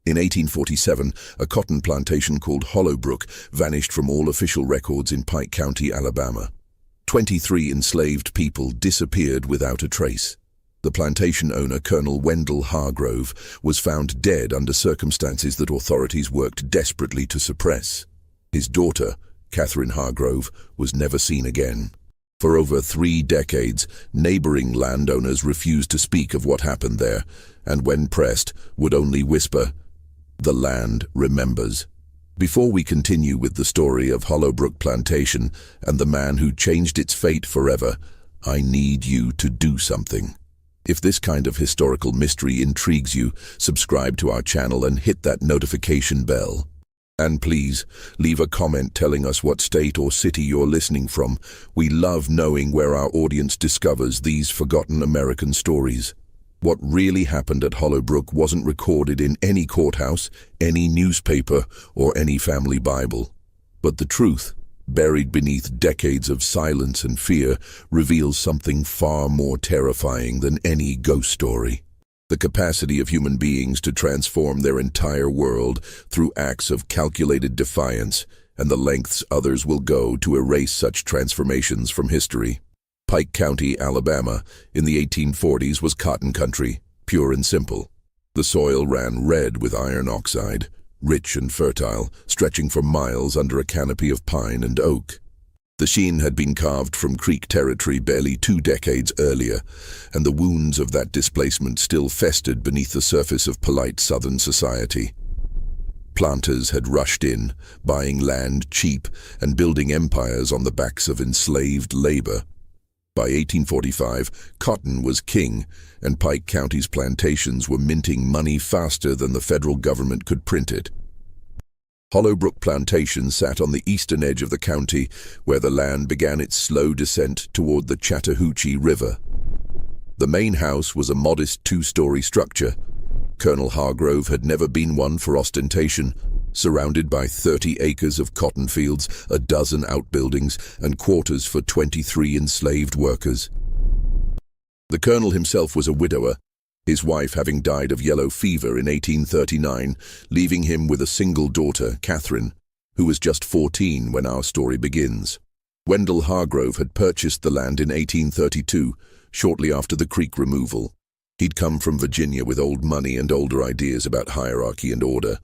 In 1847, a cotton plantation called Hollowbrook vanished from all official records in Pike County, Alabama. 23 enslaved people disappeared without a trace. The plantation owner, Colonel Wendell Hargrove, was found dead under circumstances that authorities worked desperately to suppress. His daughter, Catherine Hargrove, was never seen again. For over 3 decades, neighboring landowners refused to speak of what happened there, and when pressed, would only whisper, "The land remembers." Before we continue with the story of Hollowbrook Plantation and the man who changed its fate forever, I need you to do something. If this kind of historical mystery intrigues you, subscribe to our channel and hit that notification bell. And please, leave a comment telling us what state or city you're listening from. We love knowing where our audience discovers these forgotten American stories. What really happened at Hollowbrook wasn't recorded in any courthouse, any newspaper, or any family Bible. But the truth, buried beneath decades of silence and fear, reveals something far more terrifying than any ghost story. The capacity of human beings to transform their entire world through acts of calculated defiance, and the lengths others will go to erase such transformations from history. Pike County, Alabama, in the 1840s was cotton country, pure and simple. The soil ran red with iron oxide, rich and fertile, stretching for miles under a canopy of pine and oak. The sheen had been carved from Creek territory barely 2 decades earlier, and the wounds of that displacement still festered beneath the surface of polite Southern society. Planters had rushed in, buying land cheap and building empires on the backs of enslaved labor. By 1845, cotton was king, and Pike County's plantations were minting money faster than the federal government could print it. Hollowbrook Plantation sat on the eastern edge of the county, where the land began its slow descent toward the Chattahoochee River. The main house was a modest 2-story structure. Colonel Hargrove had never been one for ostentation, surrounded by 30 acres of cotton fields, a dozen outbuildings, and quarters for 23 enslaved workers. The colonel himself was a widower, his wife having died of yellow fever in 1839, leaving him with a single daughter, Catherine, who was just 14 when our story begins. Wendell Hargrove had purchased the land in 1832, shortly after the Creek removal. He'd come from Virginia with old money and older ideas about hierarchy and order.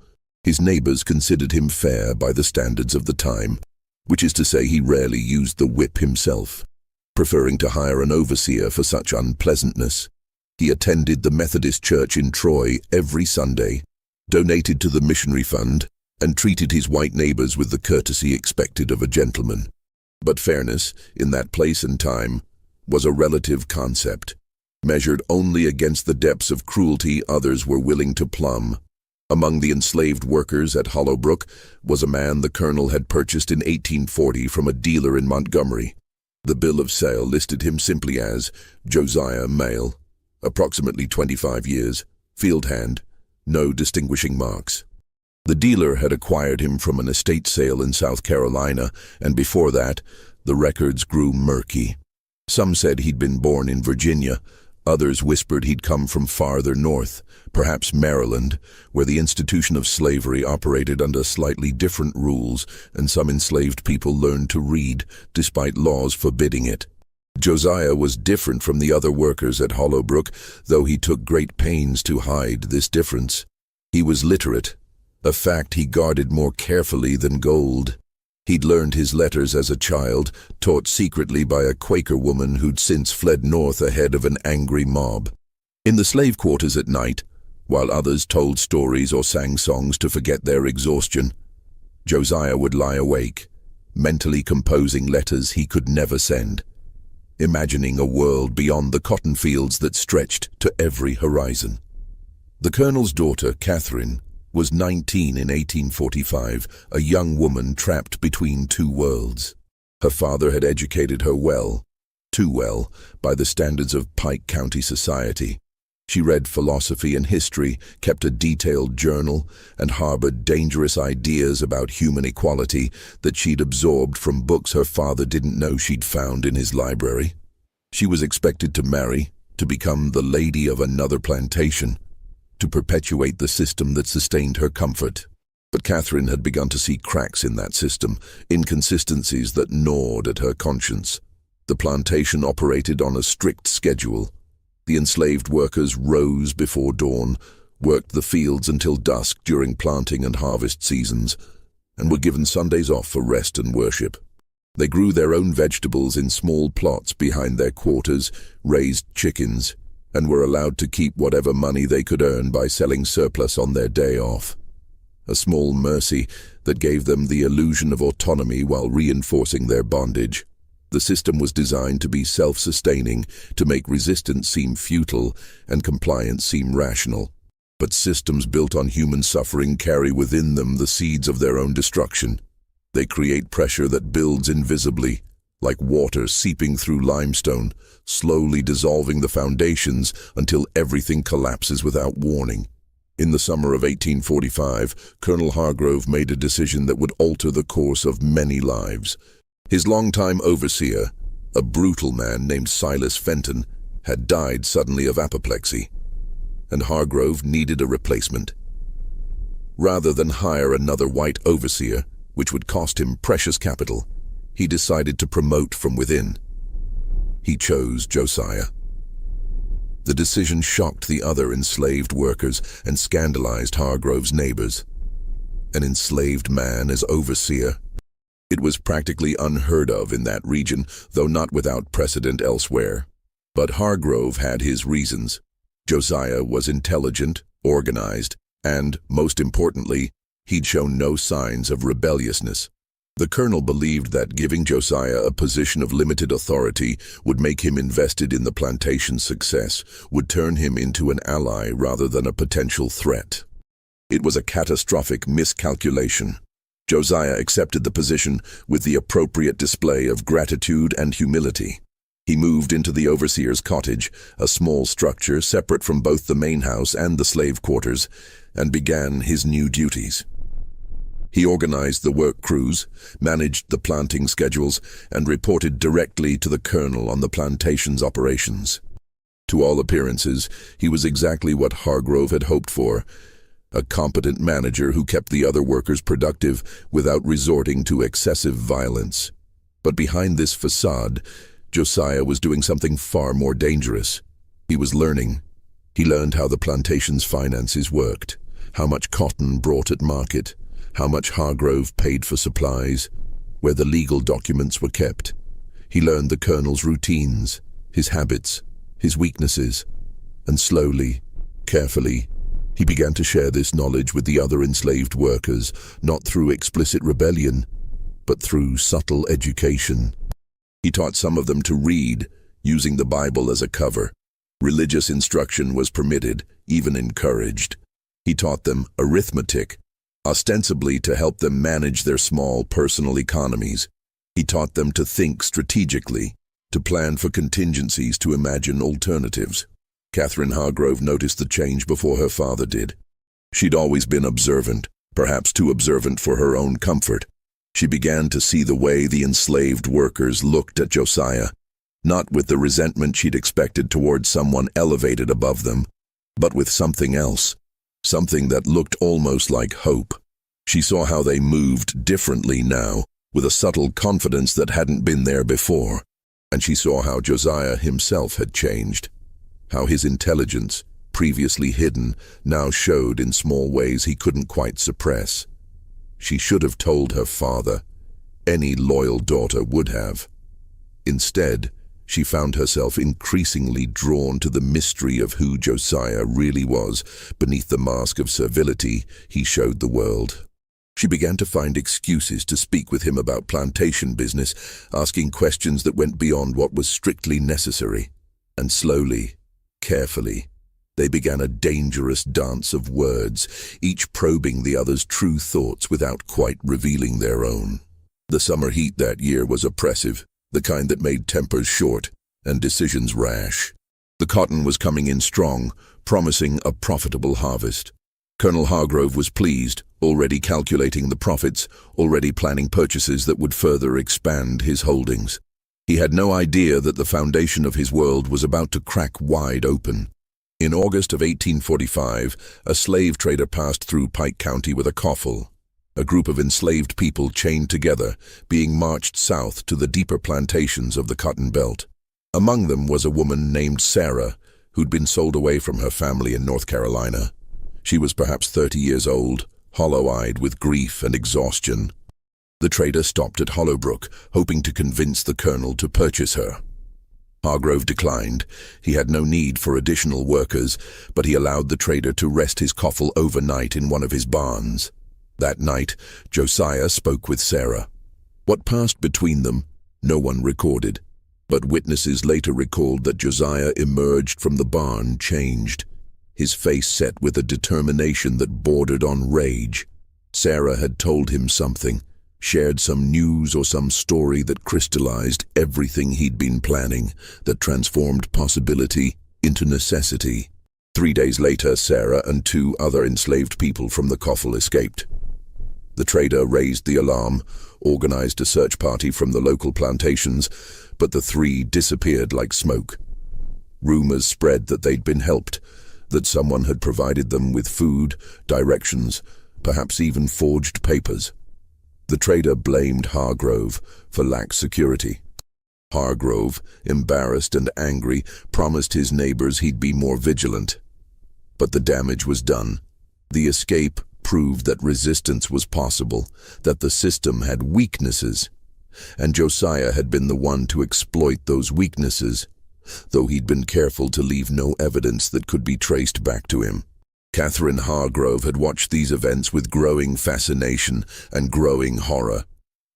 His neighbors considered him fair by the standards of the time, which is to say he rarely used the whip himself, preferring to hire an overseer for such unpleasantness. He attended the Methodist Church in Troy every Sunday, donated to the missionary fund, and treated his white neighbors with the courtesy expected of a gentleman. But fairness, in that place and time, was a relative concept, measured only against the depths of cruelty others were willing to plumb. Among the enslaved workers at Hollowbrook was a man the colonel had purchased in 1840 from a dealer in Montgomery. The bill of sale listed him simply as Josiah Male, approximately 25 years, field hand, no distinguishing marks. The dealer had acquired him from an estate sale in South Carolina, and before that, the records grew murky. Some said he'd been born in Virginia, others whispered he'd come from farther north, perhaps Maryland, where the institution of slavery operated under slightly different rules, and some enslaved people learned to read, despite laws forbidding it. Josiah was different from the other workers at Hollowbrook, though he took great pains to hide this difference. He was literate, a fact he guarded more carefully than gold. He'd learned his letters as a child, taught secretly by a Quaker woman who'd since fled north ahead of an angry mob. In the slave quarters at night, while others told stories or sang songs to forget their exhaustion, Josiah would lie awake, mentally composing letters he could never send, imagining a world beyond the cotton fields that stretched to every horizon. The colonel's daughter, Catherine, was 19 in 1845, a young woman trapped between 2 worlds. Her father had educated her well, too well, by the standards of Pike County society. She read philosophy and history, kept a detailed journal, and harbored dangerous ideas about human equality that she'd absorbed from books her father didn't know she'd found in his library. She was expected to marry, to become the lady of another plantation. to perpetuate the system that sustained her comfort. But Catherine had begun to see cracks in that system, inconsistencies that gnawed at her conscience. The plantation operated on a strict schedule. The enslaved workers rose before dawn, worked the fields until dusk during planting and harvest seasons, and were given Sundays off for rest and worship. They grew their own vegetables in small plots behind their quarters, raised chickens, and were allowed to keep whatever money they could earn by selling surplus on their day off. A small mercy that gave them the illusion of autonomy while reinforcing their bondage. The system was designed to be self-sustaining, to make resistance seem futile and compliance seem rational. But systems built on human suffering carry within them the seeds of their own destruction. They create pressure that builds invisibly, like water seeping through limestone, slowly dissolving the foundations until everything collapses without warning. In the summer of 1845, Colonel Hargrove made a decision that would alter the course of many lives. His longtime overseer, a brutal man named Silas Fenton, had died suddenly of apoplexy, and Hargrove needed a replacement. Rather than hire another white overseer, which would cost him precious capital, he decided to promote from within. He chose Josiah. The decision shocked the other enslaved workers and scandalized Hargrove's neighbors. An enslaved man as overseer. It was practically unheard of in that region, though not without precedent elsewhere. But Hargrove had his reasons. Josiah was intelligent, organized, and, most importantly, he'd shown no signs of rebelliousness. The colonel believed that giving Josiah a position of limited authority would make him invested in the plantation's success, would turn him into an ally rather than a potential threat. It was a catastrophic miscalculation. Josiah accepted the position with the appropriate display of gratitude and humility. He moved into the overseer's cottage, a small structure separate from both the main house and the slave quarters, and began his new duties. He organized the work crews, managed the planting schedules, and reported directly to the colonel on the plantation's operations. To all appearances, he was exactly what Hargrove had hoped for, a competent manager who kept the other workers productive without resorting to excessive violence. But behind this facade, Josiah was doing something far more dangerous. He was learning. He learned how the plantation's finances worked, how much cotton brought at market, how much Hargrove paid for supplies, where the legal documents were kept. He learned the colonel's routines, his habits, his weaknesses, and slowly, carefully, he began to share this knowledge with the other enslaved workers, not through explicit rebellion, but through subtle education. He taught some of them to read, using the Bible as a cover. Religious instruction was permitted, even encouraged. He taught them arithmetic, ostensibly to help them manage their small personal economies. He taught them to think strategically, to plan for contingencies, to imagine alternatives. Catherine Hargrove noticed the change before her father did. She'd always been observant, perhaps too observant for her own comfort. She began to see the way the enslaved workers looked at Josiah, not with the resentment she'd expected towards someone elevated above them, but with something else, something that looked almost like hope. She saw how they moved differently now, with a subtle confidence that hadn't been there before, and she saw how Josiah himself had changed, how his intelligence, previously hidden, now showed in small ways he couldn't quite suppress. She should have told her father. Any loyal daughter would have. Instead, she found herself increasingly drawn to the mystery of who Josiah really was beneath the mask of servility he showed the world. She began to find excuses to speak with him about plantation business, asking questions that went beyond what was strictly necessary. And slowly, carefully, they began a dangerous dance of words, each probing the other's true thoughts without quite revealing their own. The summer heat that year was oppressive, the kind that made tempers short and decisions rash. The cotton was coming in strong, promising a profitable harvest. Colonel Hargrove was pleased, already calculating the profits, already planning purchases that would further expand his holdings. He had no idea that the foundation of his world was about to crack wide open. In August of 1845, a slave trader passed through Pike County with a coffle, a group of enslaved people chained together, being marched south to the deeper plantations of the Cotton Belt. Among them was a woman named Sarah, who'd been sold away from her family in North Carolina. She was perhaps 30 years old, hollow-eyed with grief and exhaustion. The trader stopped at Hollowbrook, hoping to convince the colonel to purchase her. Hargrove declined. He had no need for additional workers, but he allowed the trader to rest his coffle overnight in one of his barns. That night, Josiah spoke with Sarah. What passed between them, no one recorded, but witnesses later recalled that Josiah emerged from the barn changed, his face set with a determination that bordered on rage. Sarah had told him something, shared some news or some story that crystallized everything he'd been planning, that transformed possibility into necessity. 3 days later, Sarah and 2 other enslaved people from the coffle escaped. The trader raised the alarm, organized a search party from the local plantations, but the 3 disappeared like smoke. Rumors spread that they'd been helped, that someone had provided them with food, directions, perhaps even forged papers. The trader blamed Hargrove for lax security. Hargrove, embarrassed and angry, promised his neighbors he'd be more vigilant. But the damage was done. The escape proved that resistance was possible, that the system had weaknesses, and Josiah had been the one to exploit those weaknesses, though he'd been careful to leave no evidence that could be traced back to him. Catherine Hargrove had watched these events with growing fascination and growing horror.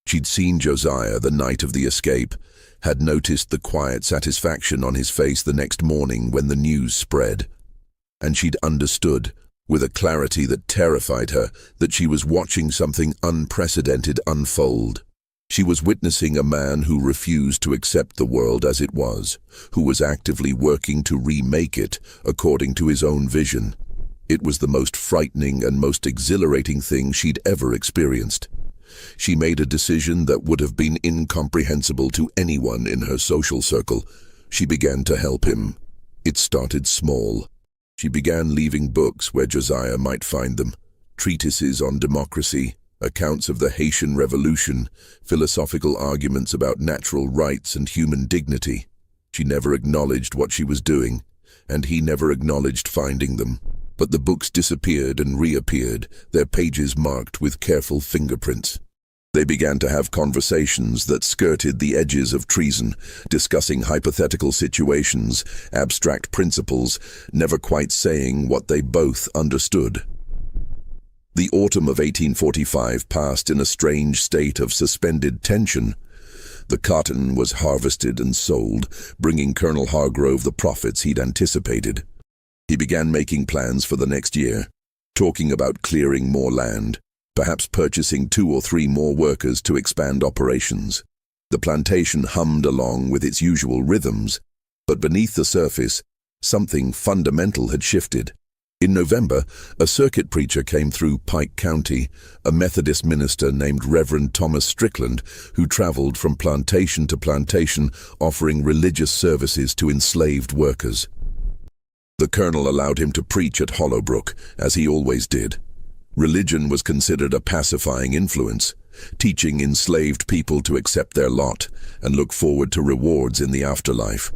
She'd seen Josiah the night of the escape, had noticed the quiet satisfaction on his face the next morning when the news spread. And she'd understood, with a clarity that terrified her, that she was watching something unprecedented unfold. She was witnessing a man who refused to accept the world as it was, who was actively working to remake it according to his own vision. It was the most frightening and most exhilarating thing she'd ever experienced. She made a decision that would have been incomprehensible to anyone in her social circle. She began to help him. It started small. She began leaving books where Josiah might find them, treatises on democracy, accounts of the Haitian Revolution, philosophical arguments about natural rights and human dignity. She never acknowledged what she was doing, and he never acknowledged finding them. But the books disappeared and reappeared, their pages marked with careful fingerprints. They began to have conversations that skirted the edges of treason, discussing hypothetical situations, abstract principles, never quite saying what they both understood. The autumn of 1845 passed in a strange state of suspended tension. The cotton was harvested and sold, bringing Colonel Hargrove the profits he'd anticipated. He began making plans for the next year, talking about clearing more land, perhaps purchasing 2 or 3 more workers to expand operations. The plantation hummed along with its usual rhythms, but beneath the surface, something fundamental had shifted. In November, a circuit preacher came through Pike County, a Methodist minister named Reverend Thomas Strickland, who traveled from plantation to plantation offering religious services to enslaved workers. The colonel allowed him to preach at Hollowbrook, as he always did. Religion was considered a pacifying influence, teaching enslaved people to accept their lot and look forward to rewards in the afterlife.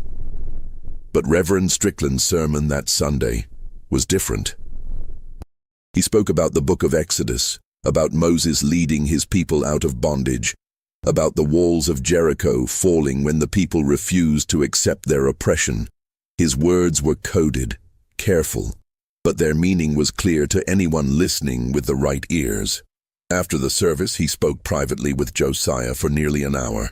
But Reverend Strickland's sermon that Sunday was different. He spoke about the book of Exodus, about Moses leading his people out of bondage, about the walls of Jericho falling when the people refused to accept their oppression. His words were coded, careful, but their meaning was clear to anyone listening with the right ears. After the service, he spoke privately with Josiah for nearly an hour.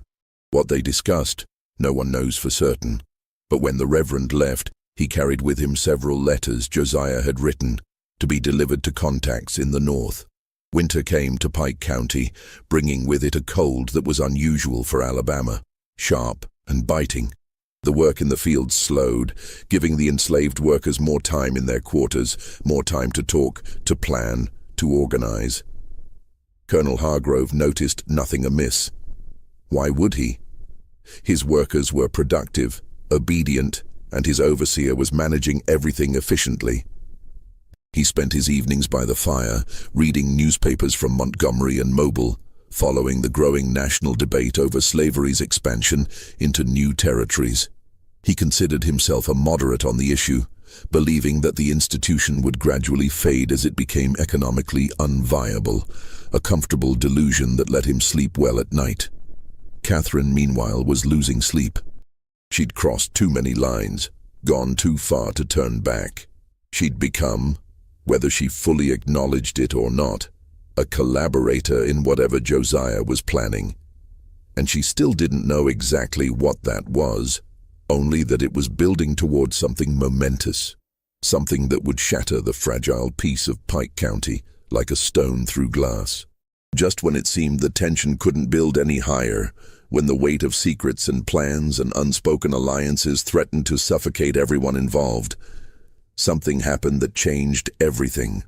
What they discussed, no one knows for certain. But when the Reverend left, he carried with him several letters Josiah had written to be delivered to contacts in the north. Winter came to Pike County, bringing with it a cold that was unusual for Alabama, sharp and biting. The work in the fields slowed, giving the enslaved workers more time in their quarters, more time to talk, to plan, to organize. Colonel Hargrove noticed nothing amiss. Why would he? His workers were productive, obedient, and his overseer was managing everything efficiently. He spent his evenings by the fire, reading newspapers from Montgomery and Mobile, following the growing national debate over slavery's expansion into new territories. He considered himself a moderate on the issue, believing that the institution would gradually fade as it became economically unviable, a comfortable delusion that let him sleep well at night. Catherine, meanwhile, was losing sleep. She'd crossed too many lines, gone too far to turn back. She'd become, whether she fully acknowledged it or not, a collaborator in whatever Josiah was planning. And she still didn't know exactly what that was, only that it was building towards something momentous, something that would shatter the fragile peace of Pike County like a stone through glass. Just when it seemed the tension couldn't build any higher, when the weight of secrets and plans and unspoken alliances threatened to suffocate everyone involved, something happened that changed everything.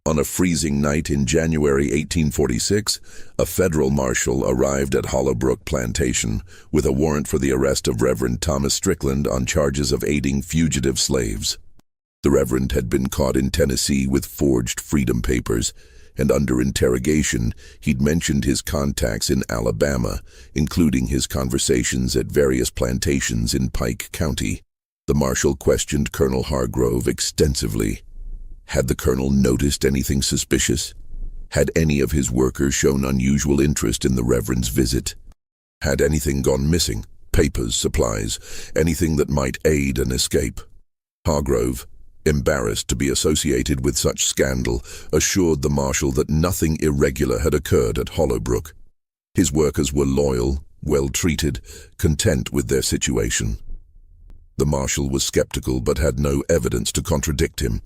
On a freezing night in January 1846, a federal marshal arrived at Hollowbrook Plantation with a warrant for the arrest of Reverend Thomas Strickland on charges of aiding fugitive slaves. The Reverend had been caught in Tennessee with forged freedom papers, and under interrogation, he'd mentioned his contacts in Alabama, including his conversations at various plantations in Pike County. The marshal questioned Colonel Hargrove extensively. Had the colonel noticed anything suspicious? Had any of his workers shown unusual interest in the Reverend's visit? Had anything gone missing? Papers, supplies, anything that might aid an escape? Hargrove, embarrassed to be associated with such scandal, assured the marshal that nothing irregular had occurred at Hollowbrook. His workers were loyal, well-treated, content with their situation. The marshal was skeptical but had no evidence to contradict him.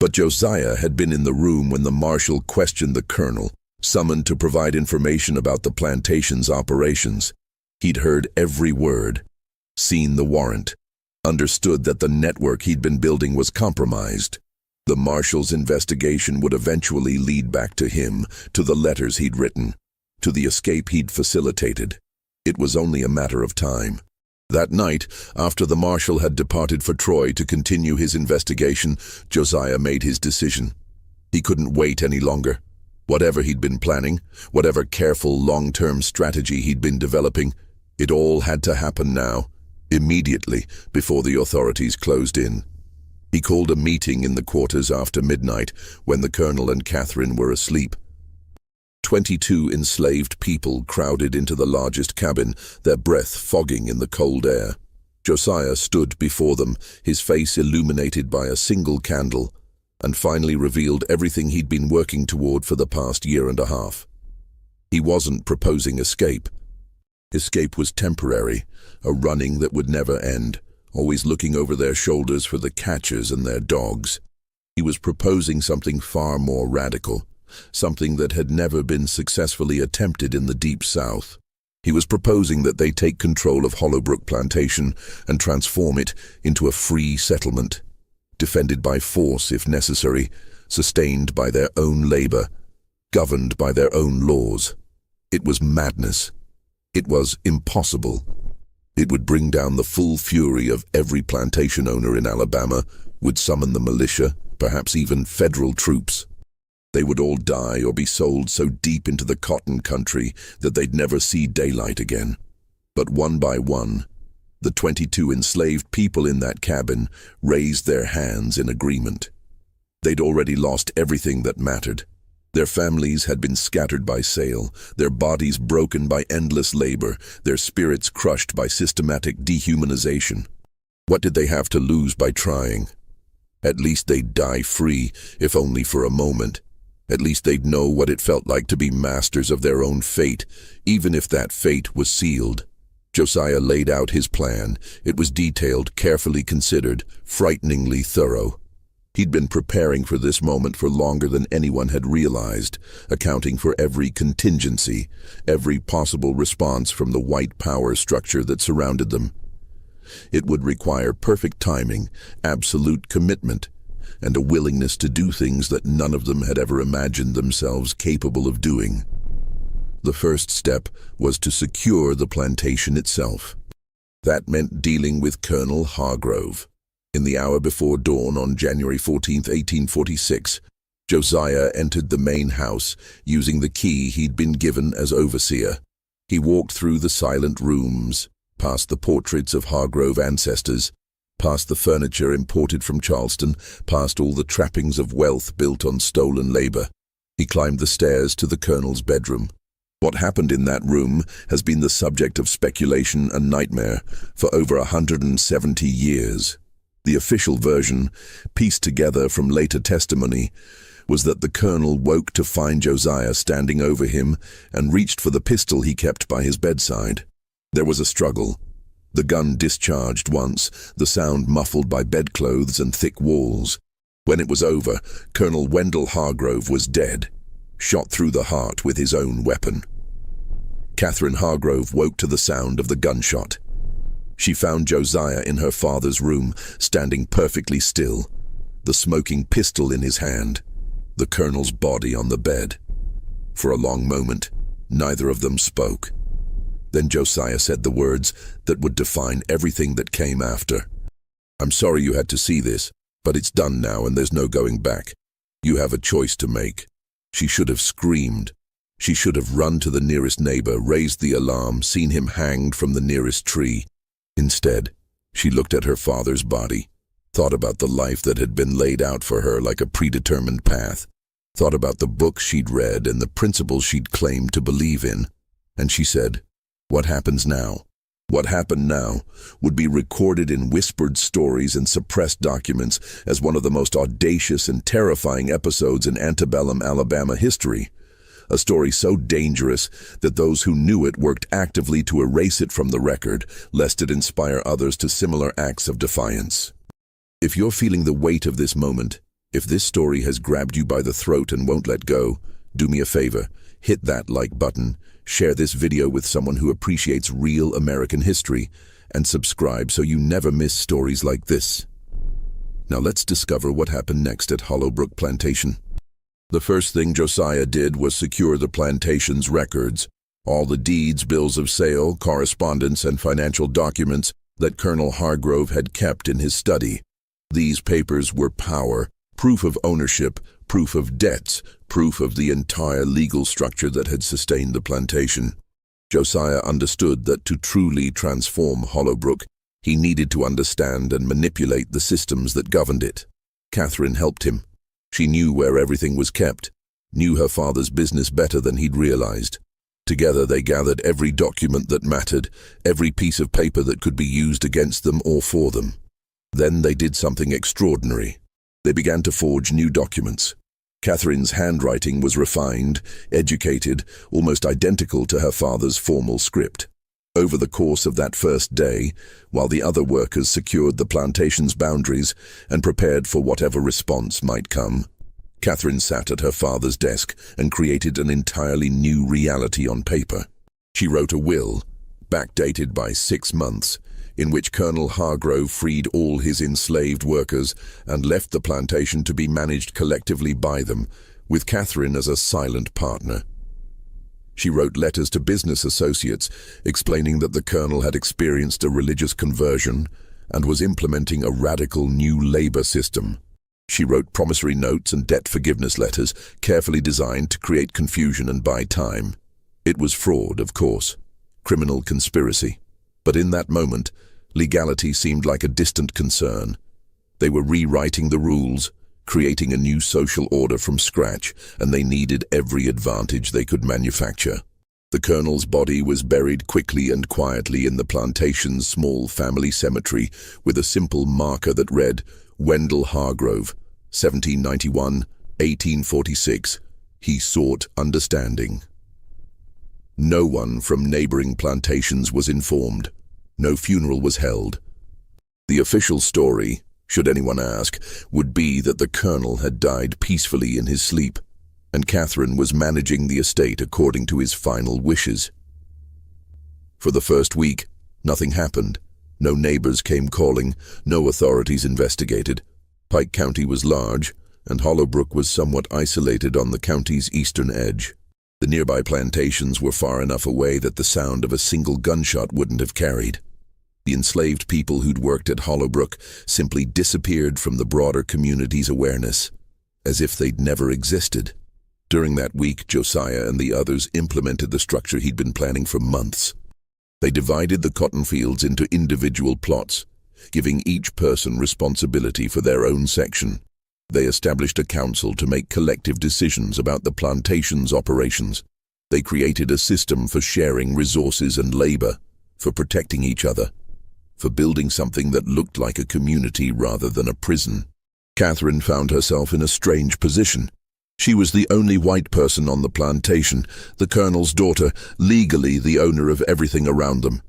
But Josiah had been in the room when the marshal questioned the colonel, summoned to provide information about the plantation's operations. He'd heard every word, seen the warrant, understood that the network he'd been building was compromised. The marshal's investigation would eventually lead back to him, to the letters he'd written, to the escape he'd facilitated. It was only a matter of time. That night, after the marshal had departed for Troy to continue his investigation, Josiah made his decision. He couldn't wait any longer. Whatever he'd been planning, whatever careful long-term strategy he'd been developing, it all had to happen now, immediately, before the authorities closed in. He called a meeting in the quarters after midnight, when the colonel and Catherine were asleep. 22 enslaved people crowded into the largest cabin, their breath fogging in the cold air. Josiah stood before them, his face illuminated by a single candle, and finally revealed everything he'd been working toward for the past year and a half. He wasn't proposing escape. Escape was temporary, a running that would never end, always looking over their shoulders for the catchers and their dogs. He was proposing something far more radical, something that had never been successfully attempted in the Deep South. He was proposing that they take control of Hollowbrook Plantation and transform it into a free settlement, defended by force if necessary, sustained by their own labor, governed by their own laws. It was madness. It was impossible. It would bring down the full fury of every plantation owner in Alabama, would summon the militia, perhaps even federal troops. They would all die or be sold so deep into the cotton country that they'd never see daylight again. But one by one, the 22 enslaved people in that cabin raised their hands in agreement. They'd already lost everything that mattered. Their families had been scattered by sale, their bodies broken by endless labor, their spirits crushed by systematic dehumanization. What did they have to lose by trying? At least they'd die free, if only for a moment. At least they'd know what it felt like to be masters of their own fate, even if that fate was sealed. Josiah laid out his plan. It was detailed, carefully considered, frighteningly thorough. He'd been preparing for this moment for longer than anyone had realized, accounting for every contingency, every possible response from the white power structure that surrounded them. It would require perfect timing, absolute commitment, and a willingness to do things that none of them had ever imagined themselves capable of doing. The first step was to secure the plantation itself. That meant dealing with Colonel Hargrove. In the hour before dawn on January 14, 1846, Josiah entered the main house using the key he'd been given as overseer. He walked through the silent rooms, past the portraits of Hargrove ancestors, past the furniture imported from Charleston, past all the trappings of wealth built on stolen labor. He climbed the stairs to the Colonel's bedroom. What happened in that room has been the subject of speculation and nightmare for over 170 years. The official version, pieced together from later testimony, was that the Colonel woke to find Josiah standing over him and reached for the pistol he kept by his bedside. There was a struggle. The gun discharged once, the sound muffled by bedclothes and thick walls. When it was over, Colonel Wendell Hargrove was dead, shot through the heart with his own weapon. Catherine Hargrove woke to the sound of the gunshot. She found Josiah in her father's room, standing perfectly still, the smoking pistol in his hand, the Colonel's body on the bed. For a long moment, neither of them spoke. Then Josiah said the words that would define everything that came after. "I'm sorry you had to see this, but it's done now and there's no going back. You have a choice to make." She should have screamed. She should have run to the nearest neighbor, raised the alarm, seen him hanged from the nearest tree. Instead, she looked at her father's body, thought about the life that had been laid out for her like a predetermined path, thought about the books she'd read and the principles she'd claimed to believe in, and she said, "What happens now?" What happened now would be recorded in whispered stories and suppressed documents as one of the most audacious and terrifying episodes in antebellum Alabama history. A story so dangerous that those who knew it worked actively to erase it from the record, lest it inspire others to similar acts of defiance. If you're feeling the weight of this moment, if this story has grabbed you by the throat and won't let go, do me a favor, hit that like button, share this video with someone who appreciates real American history, and subscribe so you never miss stories like this. Now let's discover what happened next at Hollowbrook Plantation. The first thing Josiah did was secure the plantation's records, all the deeds, bills of sale, correspondence, and financial documents that Colonel Hargrove had kept in his study. These papers were power, proof of ownership, proof of debts, proof of the entire legal structure that had sustained the plantation. Josiah understood that to truly transform Hollowbrook, he needed to understand and manipulate the systems that governed it. Catherine helped him. She knew where everything was kept, knew her father's business better than he'd realized. Together they gathered every document that mattered, every piece of paper that could be used against them or for them. Then they did something extraordinary. They began to forge new documents. Catherine's handwriting was refined, educated, almost identical to her father's formal script. Over the course of that first day, while the other workers secured the plantation's boundaries and prepared for whatever response might come, Catherine sat at her father's desk and created an entirely new reality on paper. She wrote a will, backdated by 6 months, in which Colonel Hargrove freed all his enslaved workers and left the plantation to be managed collectively by them, with Catherine as a silent partner. She wrote letters to business associates explaining that the colonel had experienced a religious conversion and was implementing a radical new labor system. She wrote promissory notes and debt forgiveness letters carefully designed to create confusion and buy time. It was fraud, of course, criminal conspiracy. But in that moment, legality seemed like a distant concern. They were rewriting the rules, creating a new social order from scratch, and they needed every advantage they could manufacture. The colonel's body was buried quickly and quietly in the plantation's small family cemetery with a simple marker that read, "Wendell Hargrove, 1791-1846. He sought understanding." No one from neighboring plantations was informed. No funeral was held. The official story, should anyone ask, would be that the colonel had died peacefully in his sleep, and Catherine was managing the estate according to his final wishes. For the first week, nothing happened. No neighbors came calling, no authorities investigated. Pike County was large, and Hollowbrook was somewhat isolated on the county's eastern edge. The nearby plantations were far enough away that the sound of a single gunshot wouldn't have carried. The enslaved people who'd worked at Hollowbrook simply disappeared from the broader community's awareness, as if they'd never existed. During that week, Josiah and the others implemented the structure he'd been planning for months. They divided the cotton fields into individual plots, giving each person responsibility for their own section. They established a council to make collective decisions about the plantation's operations. They created a system for sharing resources and labor, for protecting each other, for building something that looked like a community rather than a prison. Catherine found herself in a strange position. She was the only white person on the plantation, the colonel's daughter, legally the owner of everything around them.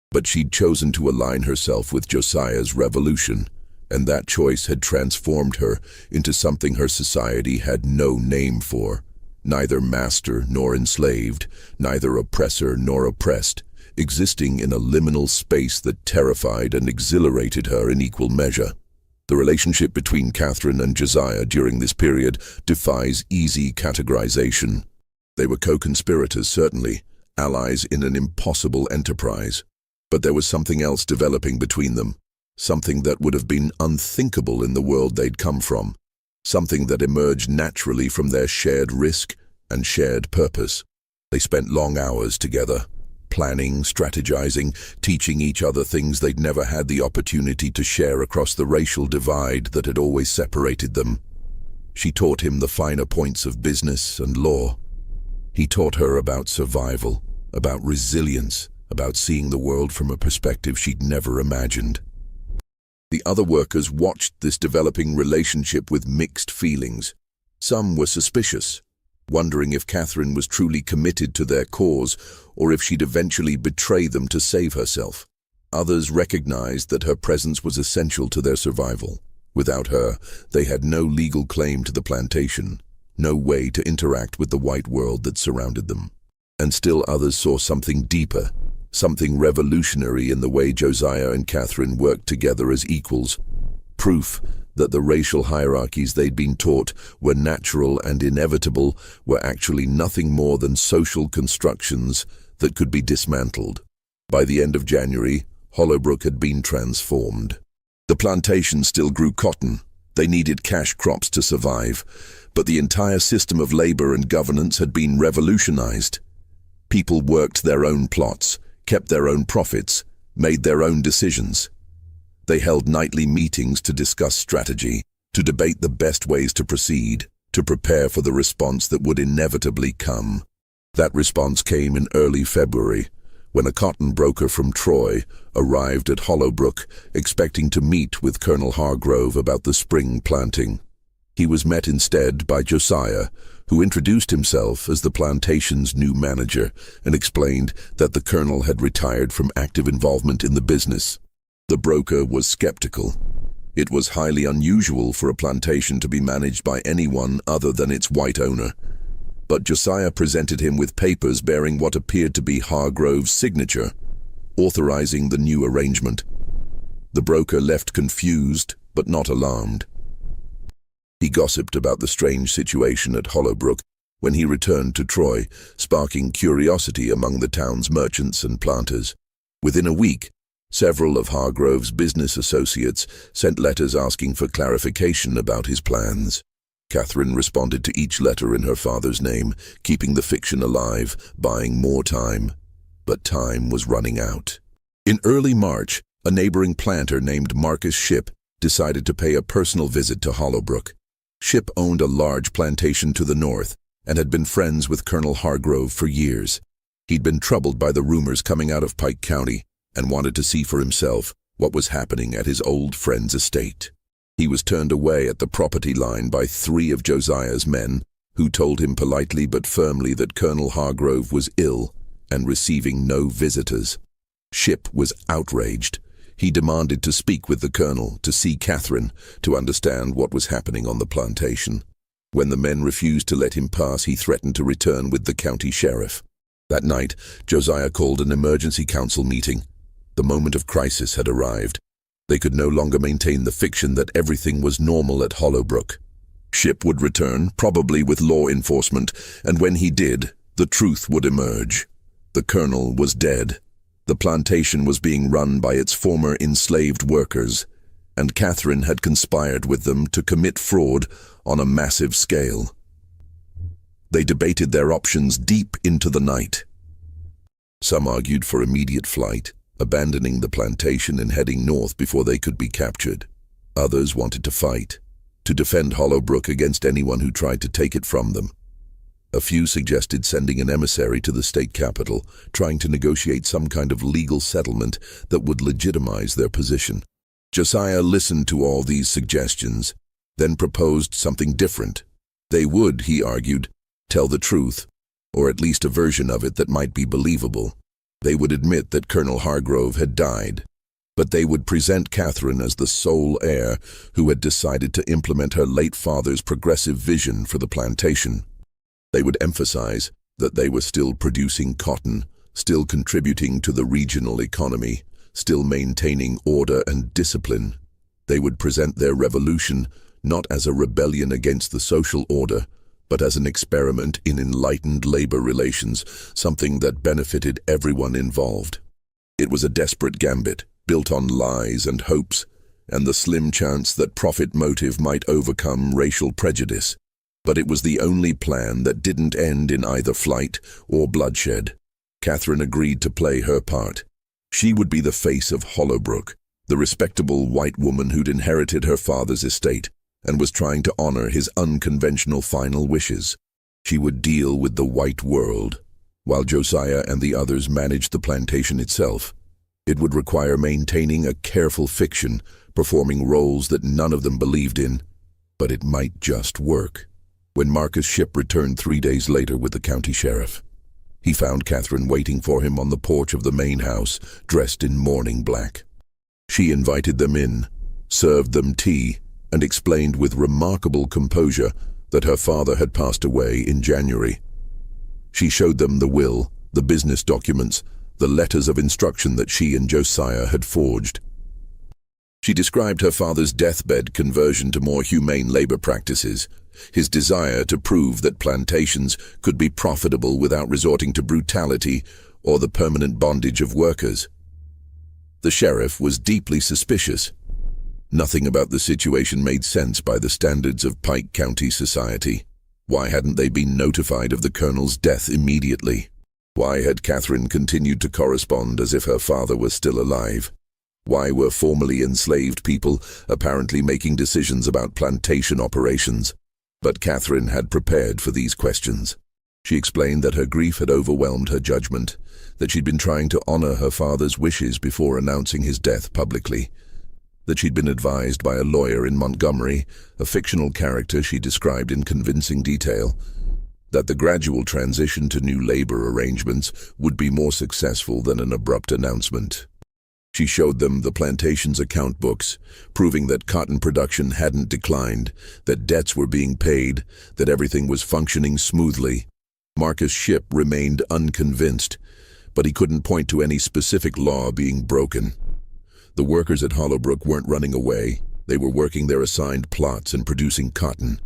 But she'd chosen to align herself with Josiah's revolution, and that choice had transformed her into something her society had no name for. Neither master nor enslaved, neither oppressor nor oppressed, existing in a liminal space that terrified and exhilarated her in equal measure. The relationship between Catherine and Josiah during this period defies easy categorization. They were co-conspirators, certainly, allies in an impossible enterprise. But there was something else developing between them, something that would have been unthinkable in the world they'd come from, something that emerged naturally from their shared risk and shared purpose. They spent long hours together, planning, strategizing, teaching each other things they'd never had the opportunity to share across the racial divide that had always separated them. She taught him the finer points of business and law. He taught her about survival, about resilience, about seeing the world from a perspective she'd never imagined. The other workers watched this developing relationship with mixed feelings. Some were suspicious, wondering if Catherine was truly committed to their cause or if she'd eventually betray them to save herself. Others recognized that her presence was essential to their survival. Without her, they had no legal claim to the plantation, no way to interact with the white world that surrounded them. And still others saw something deeper, something revolutionary in the way Josiah and Catherine worked together as equals. Proof that the racial hierarchies they'd been taught were natural and inevitable were actually nothing more than social constructions that could be dismantled. By the end of January, Hollowbrook had been transformed. The plantation still grew cotton. They needed cash crops to survive, but the entire system of labor and governance had been revolutionized. People worked their own plots, kept their own profits, made their own decisions. They held nightly meetings to discuss strategy, to debate the best ways to proceed, to prepare for the response that would inevitably come. That response came in early February, when a cotton broker from Troy arrived at Hollowbrook, expecting to meet with Colonel Hargrove about the spring planting. He was met instead by Josiah, who introduced himself as the plantation's new manager and explained that the colonel had retired from active involvement in the business. The broker was skeptical. It was highly unusual for a plantation to be managed by anyone other than its white owner. But Josiah presented him with papers bearing what appeared to be Hargrove's signature, authorizing the new arrangement. The broker left confused, but not alarmed. He gossiped about the strange situation at Hollowbrook when he returned to Troy, sparking curiosity among the town's merchants and planters. Within a week, several of Hargrove's business associates sent letters asking for clarification about his plans. Catherine responded to each letter in her father's name, keeping the fiction alive, buying more time. But time was running out. In early March, a neighboring planter named Marcus Shipp decided to pay a personal visit to Hollowbrook. Shipp owned a large plantation to the north and had been friends with Colonel Hargrove for years. He'd been troubled by the rumors coming out of Pike County and wanted to see for himself what was happening at his old friend's estate. He was turned away at the property line by 3 of Josiah's men, who told him politely but firmly that Colonel Hargrove was ill and receiving no visitors. Shipp was outraged. He demanded to speak with the colonel, to see Catherine, to understand what was happening on the plantation. When the men refused to let him pass, he threatened to return with the county sheriff. That night, Josiah called an emergency council meeting. The moment of crisis had arrived. They could no longer maintain the fiction that everything was normal at Hollowbrook. Shipp would return, probably with law enforcement, and when he did, the truth would emerge. The colonel was dead. The plantation was being run by its former enslaved workers, and Catherine had conspired with them to commit fraud on a massive scale. They debated their options deep into the night. Some argued for immediate flight, abandoning the plantation and heading north before they could be captured. Others wanted to fight, to defend Hollowbrook against anyone who tried to take it from them. A few suggested sending an emissary to the state capital, trying to negotiate some kind of legal settlement that would legitimize their position. Josiah listened to all these suggestions, then proposed something different. They would, he argued, tell the truth, or at least a version of it that might be believable. They would admit that Colonel Hargrove had died, but they would present Catherine as the sole heir who had decided to implement her late father's progressive vision for the plantation. They would emphasize that they were still producing cotton, still contributing to the regional economy, still maintaining order and discipline. They would present their revolution not as a rebellion against the social order, but as an experiment in enlightened labor relations, something that benefited everyone involved. It was a desperate gambit, built on lies and hopes, and the slim chance that profit motive might overcome racial prejudice. But it was the only plan that didn't end in either flight or bloodshed. Catherine agreed to play her part. She would be the face of Hollowbrook, the respectable white woman who'd inherited her father's estate and was trying to honor his unconventional final wishes. She would deal with the white world, while Josiah and the others managed the plantation itself. It would require maintaining a careful fiction, performing roles that none of them believed in, but it might just work. When Marcus Shipp returned 3 days later with the county sheriff, he found Catherine waiting for him on the porch of the main house, dressed in mourning black. She invited them in, served them tea, and explained with remarkable composure that her father had passed away in January. She showed them the will, the business documents, the letters of instruction that she and Josiah had forged. She described her father's deathbed conversion to more humane labor practices, his desire to prove that plantations could be profitable without resorting to brutality or the permanent bondage of workers. The sheriff was deeply suspicious. Nothing about the situation made sense by the standards of Pike County society. Why hadn't they been notified of the colonel's death immediately? Why had Catherine continued to correspond as if her father was still alive? Why were formerly enslaved people apparently making decisions about plantation operations? But Catherine had prepared for these questions. She explained that her grief had overwhelmed her judgment, that she'd been trying to honor her father's wishes before announcing his death publicly, that she'd been advised by a lawyer in Montgomery, a fictional character she described in convincing detail, that the gradual transition to new labor arrangements would be more successful than an abrupt announcement. She showed them the plantation's account books, proving that cotton production hadn't declined, that debts were being paid, that everything was functioning smoothly. Marcus Shipp remained unconvinced, but he couldn't point to any specific law being broken. The workers at Hollowbrook weren't running away. They were working their assigned plots and producing cotton.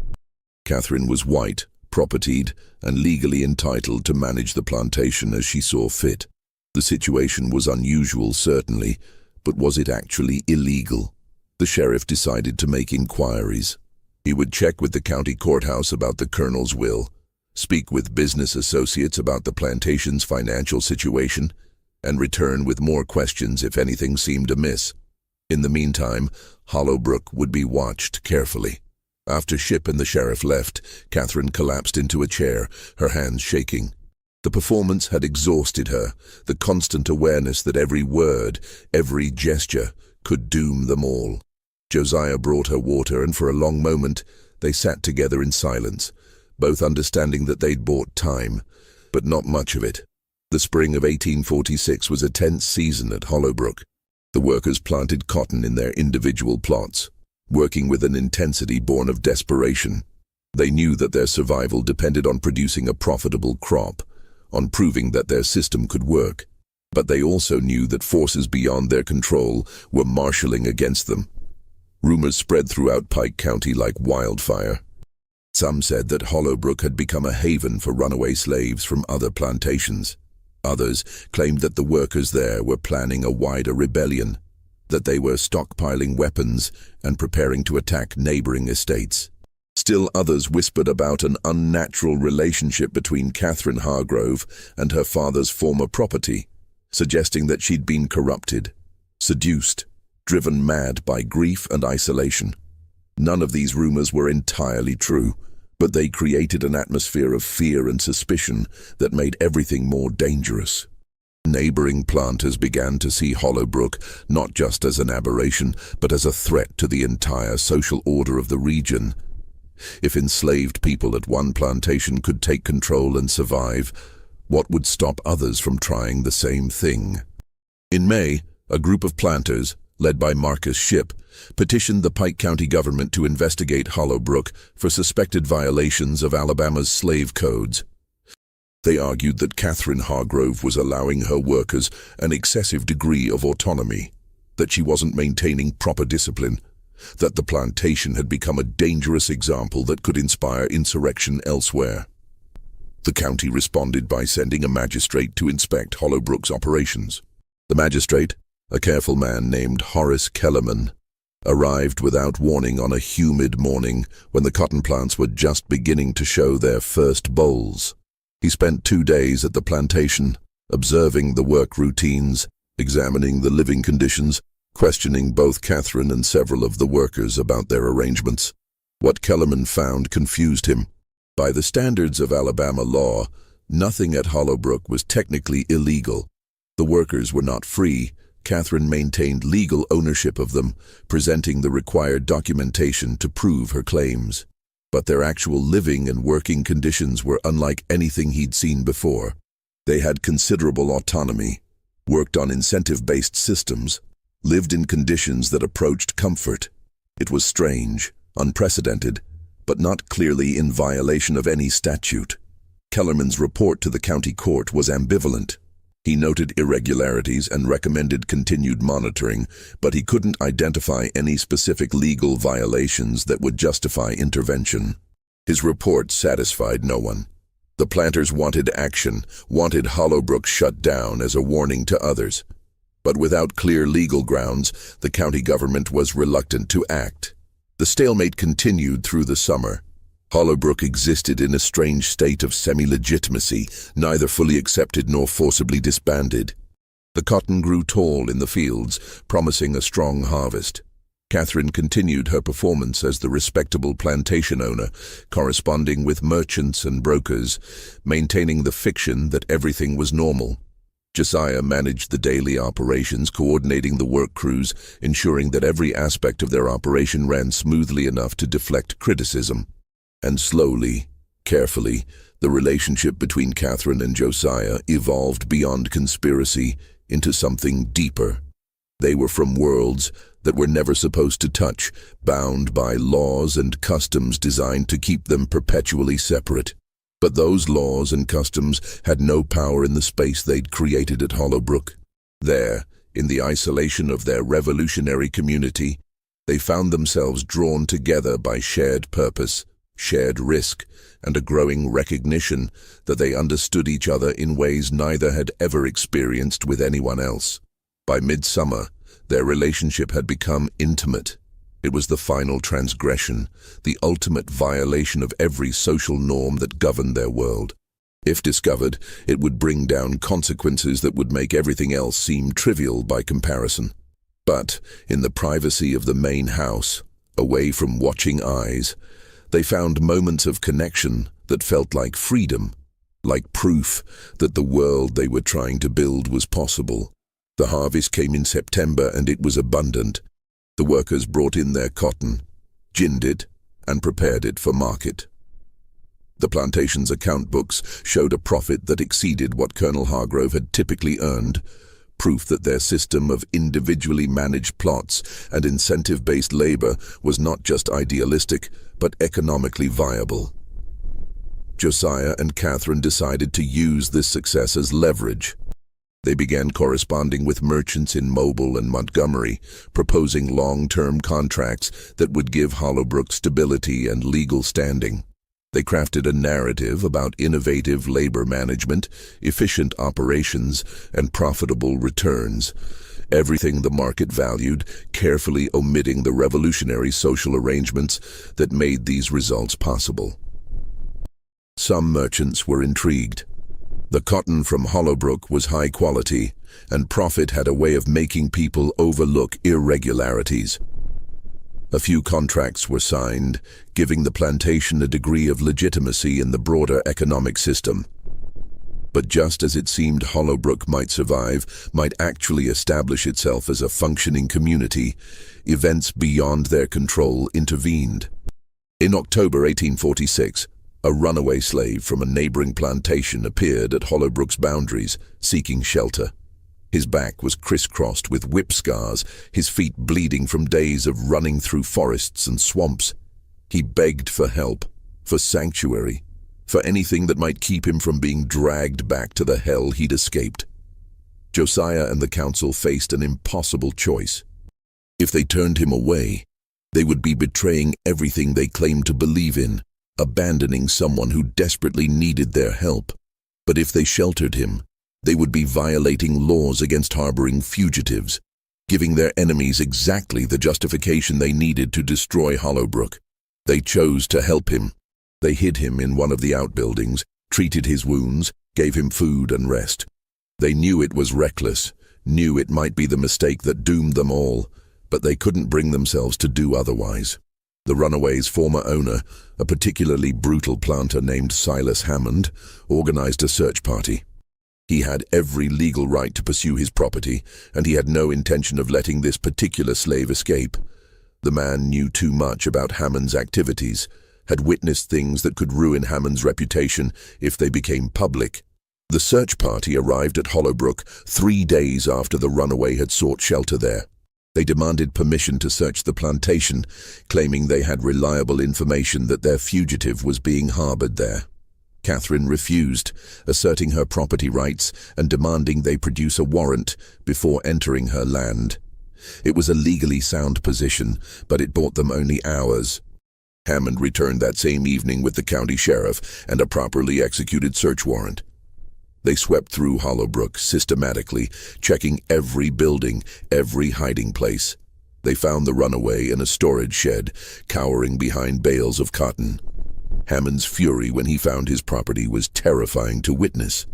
Catherine was white, propertied, and legally entitled to manage the plantation as she saw fit. The situation was unusual, certainly, but was it actually illegal? The sheriff decided to make inquiries. He would check with the county courthouse about the colonel's will, speak with business associates about the plantation's financial situation, and return with more questions if anything seemed amiss. In the meantime, Hollowbrook would be watched carefully. After Shipp and the sheriff left, Catherine collapsed into a chair, her hands shaking. The performance had exhausted her, the constant awareness that every word, every gesture, could doom them all. Josiah brought her water, and for a long moment they sat together in silence, both understanding that they'd bought time, but not much of it. The spring of 1846 was a tense season at Hollowbrook. The workers planted cotton in their individual plots, working with an intensity born of desperation. They knew that their survival depended on producing a profitable crop, on proving that their system could work. But they also knew that forces beyond their control were marshalling against them. Rumors spread throughout Pike County like wildfire. Some said that Hollowbrook had become a haven for runaway slaves from other plantations. Others claimed that the workers there were planning a wider rebellion, that they were stockpiling weapons and preparing to attack neighboring estates. Still others whispered about an unnatural relationship between Catherine Hargrove and her father's former property, suggesting that she'd been corrupted, seduced, driven mad by grief and isolation. None of these rumors were entirely true, but they created an atmosphere of fear and suspicion that made everything more dangerous. Neighboring planters began to see Hollowbrook not just as an aberration, but as a threat to the entire social order of the region. If enslaved people at one plantation could take control and survive, what would stop others from trying the same thing? In May, a group of planters, led by Marcus Shipp, petitioned the Pike County government to investigate Hollowbrook for suspected violations of Alabama's slave codes. They argued that Catherine Hargrove was allowing her workers an excessive degree of autonomy, that she wasn't maintaining proper discipline, that the plantation had become a dangerous example that could inspire insurrection elsewhere. The county responded by sending a magistrate to inspect Hollowbrook's operations. The magistrate, a careful man named Horace Kellerman, arrived without warning on a humid morning when the cotton plants were just beginning to show their first bolls. He spent 2 days at the plantation, observing the work routines, examining the living conditions, questioning both Catherine and several of the workers about their arrangements. What Kellerman found confused him. By the standards of Alabama law, nothing at Hollowbrook was technically illegal. The workers were not free. Catherine maintained legal ownership of them, presenting the required documentation to prove her claims. But their actual living and working conditions were unlike anything he'd seen before. They had considerable autonomy, worked on incentive-based systems, lived in conditions that approached comfort. It was strange, unprecedented, but not clearly in violation of any statute. Kellerman's report to the county court was ambivalent. He noted irregularities and recommended continued monitoring, but he couldn't identify any specific legal violations that would justify intervention. His report satisfied no one. The planters wanted action, wanted Hollowbrook shut down as a warning to others. But without clear legal grounds, the county government was reluctant to act. The stalemate continued through the summer. Hollowbrook existed in a strange state of semi-legitimacy, neither fully accepted nor forcibly disbanded. The cotton grew tall in the fields, promising a strong harvest. Catherine continued her performance as the respectable plantation owner, corresponding with merchants and brokers, maintaining the fiction that everything was normal. Josiah managed the daily operations, coordinating the work crews, ensuring that every aspect of their operation ran smoothly enough to deflect criticism. And slowly, carefully, the relationship between Catherine and Josiah evolved beyond conspiracy into something deeper. They were from worlds that were never supposed to touch, bound by laws and customs designed to keep them perpetually separate. But those laws and customs had no power in the space they'd created at Hollowbrook. There, in the isolation of their revolutionary community, they found themselves drawn together by shared purpose, shared risk, and a growing recognition that they understood each other in ways neither had ever experienced with anyone else. By midsummer, their relationship had become intimate. It was the final transgression, the ultimate violation of every social norm that governed their world. If discovered, it would bring down consequences that would make everything else seem trivial by comparison. But, in the privacy of the main house, away from watching eyes, they found moments of connection that felt like freedom, like proof that the world they were trying to build was possible. The harvest came in September and it was abundant. The workers brought in their cotton, ginned it, and prepared it for market. The plantation's account books showed a profit that exceeded what Colonel Hargrove had typically earned, proof that their system of individually managed plots and incentive-based labor was not just idealistic, but economically viable. Josiah and Catherine decided to use this success as leverage. They began corresponding with merchants in Mobile and Montgomery, proposing long-term contracts that would give Hollowbrook stability and legal standing. They crafted a narrative about innovative labor management, efficient operations, and profitable returns. Everything the market valued, carefully omitting the revolutionary social arrangements that made these results possible. Some merchants were intrigued. The cotton from Hollowbrook was high quality, and profit had a way of making people overlook irregularities. A few contracts were signed, giving the plantation a degree of legitimacy in the broader economic system. But just as it seemed Hollowbrook might survive, might actually establish itself as a functioning community, events beyond their control intervened. In October 1846, a runaway slave from a neighboring plantation appeared at Hollowbrook's boundaries, seeking shelter. His back was crisscrossed with whip scars, his feet bleeding from days of running through forests and swamps. He begged for help, for sanctuary, for anything that might keep him from being dragged back to the hell he'd escaped. Josiah and the council faced an impossible choice. If they turned him away, they would be betraying everything they claimed to believe in, abandoning someone who desperately needed their help. But if they sheltered him, they would be violating laws against harboring fugitives, giving their enemies exactly the justification they needed to destroy Hollowbrook. They chose to help him. They hid him in one of the outbuildings, treated his wounds, gave him food and rest. They knew it was reckless, knew it might be the mistake that doomed them all, but they couldn't bring themselves to do otherwise. The runaway's former owner, a particularly brutal planter named Silas Hammond, organized a search party. He had every legal right to pursue his property, and he had no intention of letting this particular slave escape. The man knew too much about Hammond's activities, had witnessed things that could ruin Hammond's reputation if they became public. The search party arrived at Hollowbrook 3 days after the runaway had sought shelter there. They demanded permission to search the plantation, claiming they had reliable information that their fugitive was being harbored there. Catherine refused, asserting her property rights and demanding they produce a warrant before entering her land. It was a legally sound position, but it bought them only hours. Hammond returned that same evening with the county sheriff and a properly executed search warrant. They swept through Hollowbrook systematically, checking every building, every hiding place. They found the runaway in a storage shed, cowering behind bales of cotton. Hammond's fury when he found his property was terrifying to witness.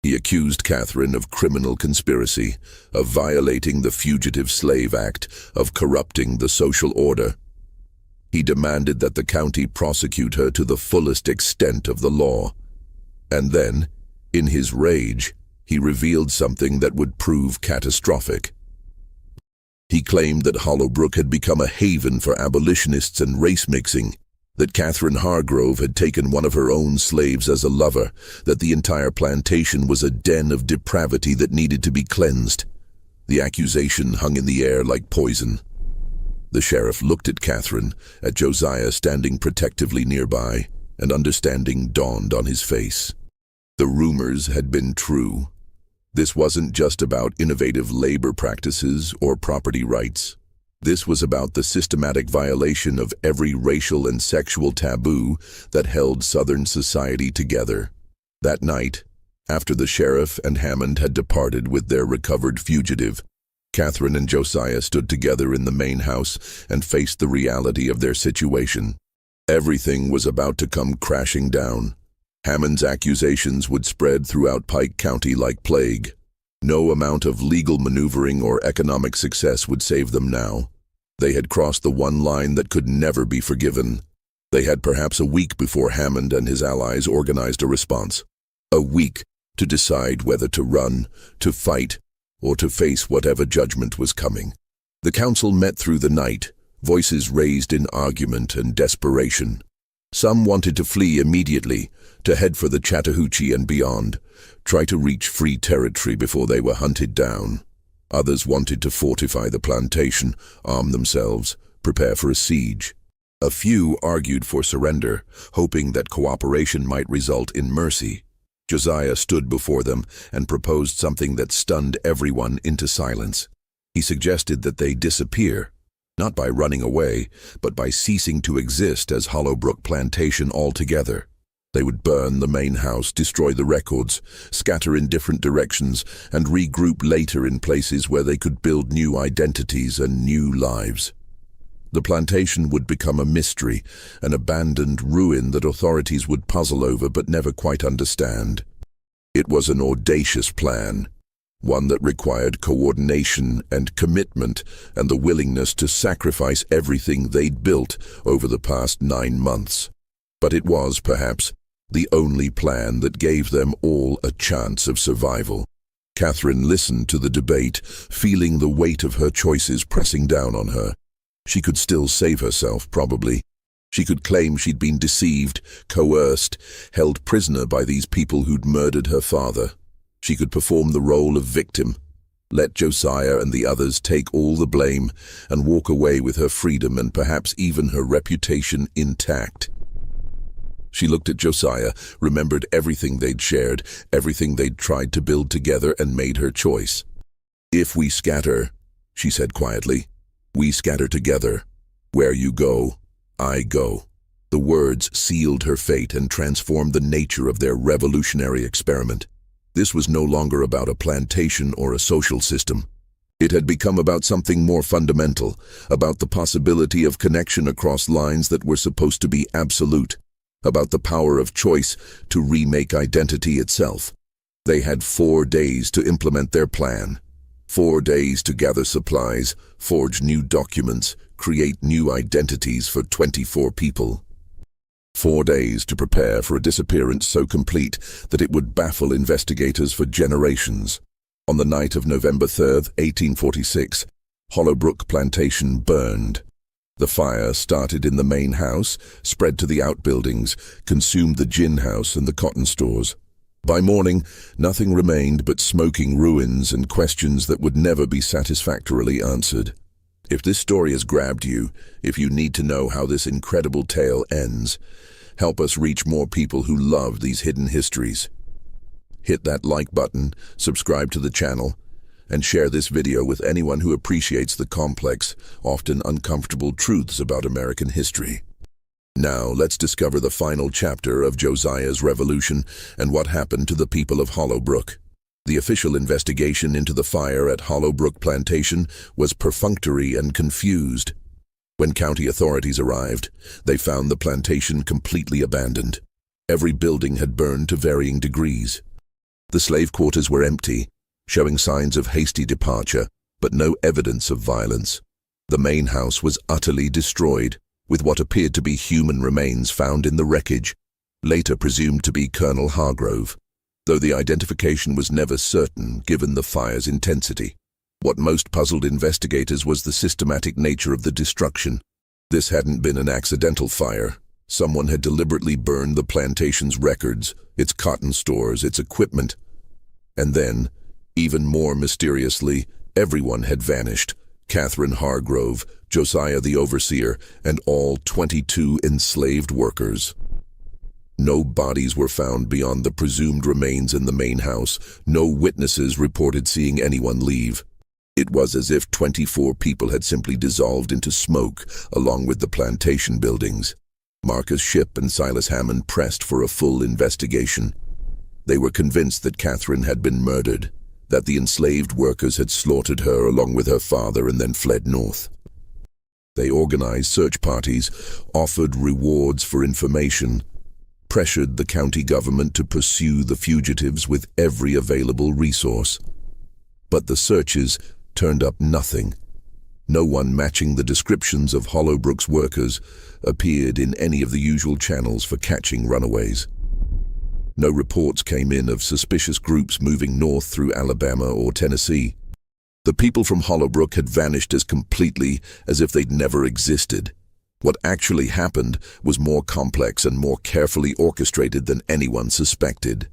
He accused Catherine of criminal conspiracy, of violating the Fugitive Slave Act, of corrupting the social order. He demanded that the county prosecute her to the fullest extent of the law. And then, in his rage, he revealed something that would prove catastrophic. He claimed that Hollowbrook had become a haven for abolitionists and race mixing, that Catherine Hargrove had taken one of her own slaves as a lover, that the entire plantation was a den of depravity that needed to be cleansed. The accusation hung in the air like poison. The sheriff looked at Catherine, at Josiah standing protectively nearby, and understanding dawned on his face. The rumors had been true. This wasn't just about innovative labor practices or property rights. This was about the systematic violation of every racial and sexual taboo that held Southern society together. That night, after the sheriff and Hammond had departed with their recovered fugitive, Catherine and Josiah stood together in the main house and faced the reality of their situation. Everything was about to come crashing down. Hammond's accusations would spread throughout Pike County like plague. No amount of legal maneuvering or economic success would save them now. They had crossed the one line that could never be forgiven. They had perhaps a week before Hammond and his allies organized a response. A week to decide whether to run, to fight, or to face whatever judgment was coming. The council met through the night, voices raised in argument and desperation. Some wanted to flee immediately, to head for the Chattahoochee and beyond, try to reach free territory before they were hunted down. Others wanted to fortify the plantation, arm themselves, prepare for a siege. A few argued for surrender, hoping that cooperation might result in mercy. Josiah stood before them and proposed something that stunned everyone into silence. He suggested that they disappear. not by running away, but by ceasing to exist as Hollowbrook Plantation altogether. They would burn the main house, destroy the records, scatter in different directions, and regroup later in places where they could build new identities and new lives. The plantation would become a mystery, an abandoned ruin that authorities would puzzle over but never quite understand. It was an audacious plan, one that required coordination and commitment and the willingness to sacrifice everything they'd built over the past 9 months. But it was, perhaps, the only plan that gave them all a chance of survival. Catherine listened to the debate, feeling the weight of her choices pressing down on her. She could still save herself, probably. She could claim she'd been deceived, coerced, held prisoner by these people who'd murdered her father. She could perform the role of victim, let Josiah and the others take all the blame, and walk away with her freedom and perhaps even her reputation intact. She looked at Josiah, remembered everything they'd shared, everything they'd tried to build together, and made her choice. "If we scatter," she said quietly, "we scatter together. Where you go, I go." The words sealed her fate and transformed the nature of their revolutionary experiment. This was no longer about a plantation or a social system. It had become about something more fundamental, about the possibility of connection across lines that were supposed to be absolute, about the power of choice to remake identity itself. They had 4 days to implement their plan. 4 days to gather supplies, forge new documents, create new identities for 24 people. 4 days to prepare for a disappearance so complete that it would baffle investigators for generations. On the night of November 3rd, 1846, Hollowbrook Plantation burned. The fire started in the main house, spread to the outbuildings, consumed the gin house and the cotton stores. By morning, nothing remained but smoking ruins and questions that would never be satisfactorily answered. If this story has grabbed you, if you need to know how this incredible tale ends, help us reach more people who love these hidden histories. Hit that like button, subscribe to the channel, and share this video with anyone who appreciates the complex, often uncomfortable truths about American history. Now, let's discover the final chapter of Josiah's revolution and what happened to the people of Hollowbrook. The official investigation into the fire at Hollowbrook Plantation was perfunctory and confused. When county authorities arrived, they found the plantation completely abandoned. Every building had burned to varying degrees. The slave quarters were empty, showing signs of hasty departure, but no evidence of violence. The main house was utterly destroyed, with what appeared to be human remains found in the wreckage, later presumed to be Colonel Hargrove, though the identification was never certain given the fire's intensity. What most puzzled investigators was the systematic nature of the destruction. This hadn't been an accidental fire. Someone had deliberately burned the plantation's records, its cotton stores, its equipment. And then, even more mysteriously, everyone had vanished. Catherine Hargrove, Josiah the overseer, and all 22 enslaved workers. No bodies were found beyond the presumed remains in the main house. No witnesses reported seeing anyone leave. It was as if 24 people had simply dissolved into smoke along with the plantation buildings. Marcus Shipp and Silas Hammond pressed for a full investigation. They were convinced that Catherine had been murdered, that the enslaved workers had slaughtered her along with her father and then fled north. They organized search parties, offered rewards for information, pressured the county government to pursue the fugitives with every available resource. But the searches turned up nothing. No one matching the descriptions of Hollowbrook's workers appeared in any of the usual channels for catching runaways. No reports came in of suspicious groups moving north through Alabama or Tennessee. The people from Hollowbrook had vanished as completely as if they'd never existed. What actually happened was more complex and more carefully orchestrated than anyone suspected.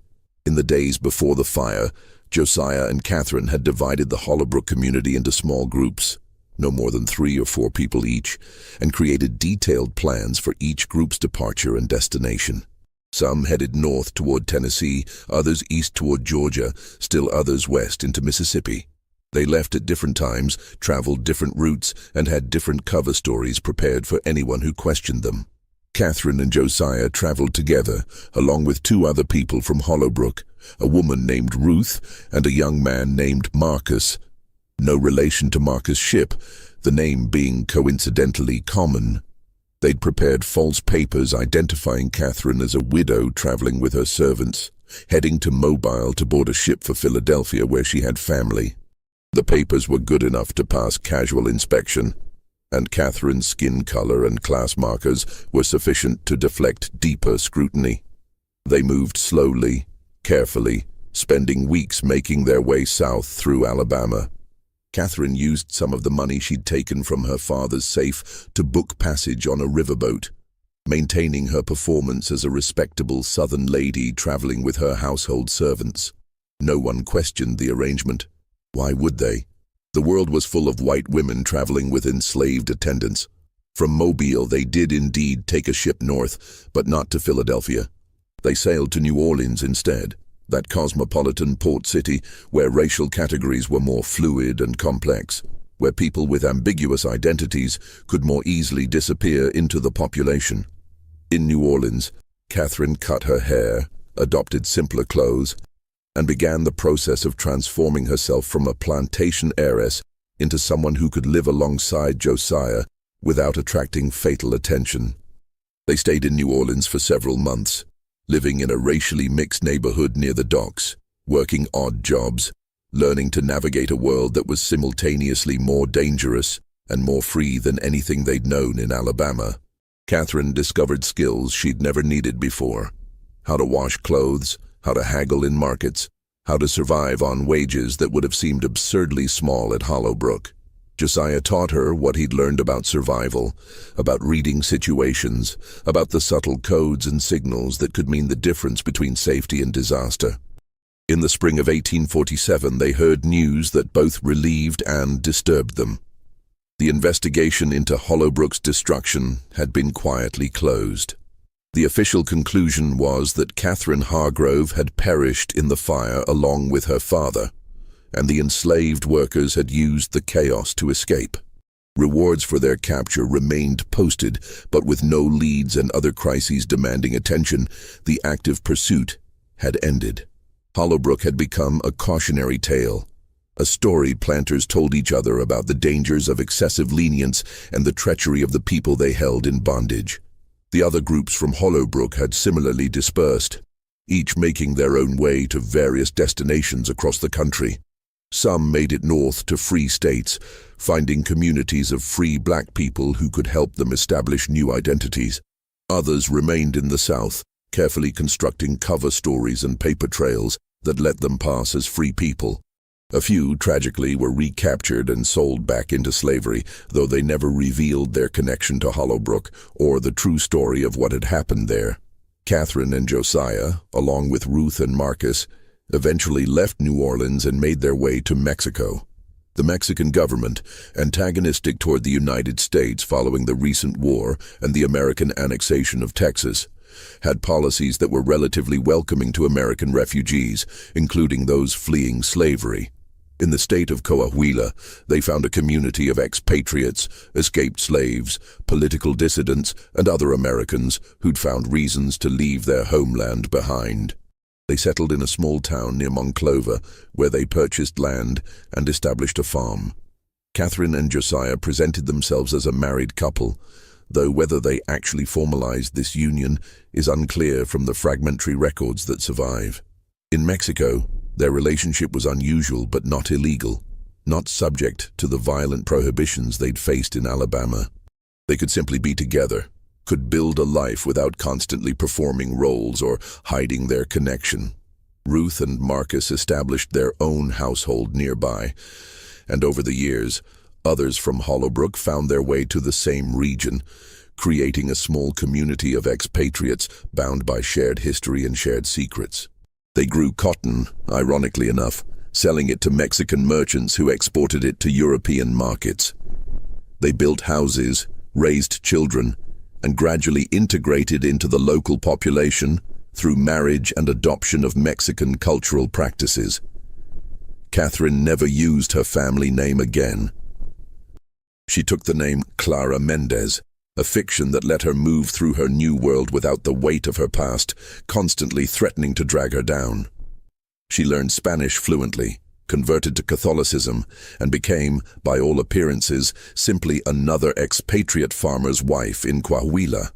In the days before the fire, Josiah and Catherine had divided the Hollowbrook community into small groups, no more than 3 or 4 people each, and created detailed plans for each group's departure and destination. Some headed north toward Tennessee, others east toward Georgia, still others west into Mississippi. They left at different times, traveled different routes, and had different cover stories prepared for anyone who questioned them. Catherine and Josiah traveled together, along with two other people from Hollowbrook, a woman named Ruth and a young man named Marcus. No relation to Marcus Shipp, the name being coincidentally common. They'd prepared false papers identifying Catherine as a widow traveling with her servants, heading to Mobile to board a ship for Philadelphia where she had family. The papers were good enough to pass casual inspection, and Catherine's skin color and class markers were sufficient to deflect deeper scrutiny. They moved slowly, carefully, spending weeks making their way south through Alabama. Catherine used some of the money she'd taken from her father's safe to book passage on a riverboat, maintaining her performance as a respectable Southern lady traveling with her household servants. No one questioned the arrangement. Why would they? The world was full of white women traveling with enslaved attendants. From Mobile they did indeed take a ship north, but not to Philadelphia. They sailed to New Orleans instead, that cosmopolitan port city where racial categories were more fluid and complex, where people with ambiguous identities could more easily disappear into the population. In New Orleans, Catherine cut her hair, adopted simpler clothes, and began the process of transforming herself from a plantation heiress into someone who could live alongside Josiah without attracting fatal attention. They stayed in New Orleans for several months, living in a racially mixed neighborhood near the docks, working odd jobs, learning to navigate a world that was simultaneously more dangerous and more free than anything they'd known in Alabama. Catherine discovered skills she'd never needed before: how to wash clothes, how to haggle in markets, how to survive on wages that would have seemed absurdly small at Hollowbrook. Josiah taught her what he'd learned about survival, about reading situations, about the subtle codes and signals that could mean the difference between safety and disaster. In the spring of 1847, they heard news that both relieved and disturbed them. The investigation into Hollowbrook's destruction had been quietly closed. The official conclusion was that Catherine Hargrove had perished in the fire along with her father, and the enslaved workers had used the chaos to escape. Rewards for their capture remained posted, but with no leads and other crises demanding attention, the active pursuit had ended. Hollowbrook had become a cautionary tale, a story planters told each other about the dangers of excessive lenience and the treachery of the people they held in bondage. The other groups from Hollowbrook had similarly dispersed, each making their own way to various destinations across the country. Some made it north to free states, finding communities of free black people who could help them establish new identities. Others remained in the South, carefully constructing cover stories and paper trails that let them pass as free people. A few, tragically, were recaptured and sold back into slavery, though they never revealed their connection to Hollowbrook or the true story of what had happened there. Catherine and Josiah, along with Ruth and Marcus, eventually left New Orleans and made their way to Mexico. The Mexican government, antagonistic toward the United States following the recent war and the American annexation of Texas, had policies that were relatively welcoming to American refugees, including those fleeing slavery. In the state of Coahuila, they found a community of expatriates, escaped slaves, political dissidents, and other Americans who'd found reasons to leave their homeland behind. They settled in a small town near Monclova, where they purchased land and established a farm. Catherine and Josiah presented themselves as a married couple, though whether they actually formalized this union is unclear from the fragmentary records that survive. In Mexico, their relationship was unusual but not illegal, not subject to the violent prohibitions they'd faced in Alabama. They could simply be together, could build a life without constantly performing roles or hiding their connection. Ruth and Marcus established their own household nearby, and over the years, others from Hollowbrook found their way to the same region, creating a small community of expatriates bound by shared history and shared secrets. They grew cotton, ironically enough, selling it to Mexican merchants who exported it to European markets. They built houses, raised children, and gradually integrated into the local population through marriage and adoption of Mexican cultural practices. Catherine never used her family name again. She took the name Clara Mendez, a fiction that let her move through her new world without the weight of her past, constantly threatening to drag her down. She learned Spanish fluently, converted to Catholicism, and became, by all appearances, simply another expatriate farmer's wife in Coahuila.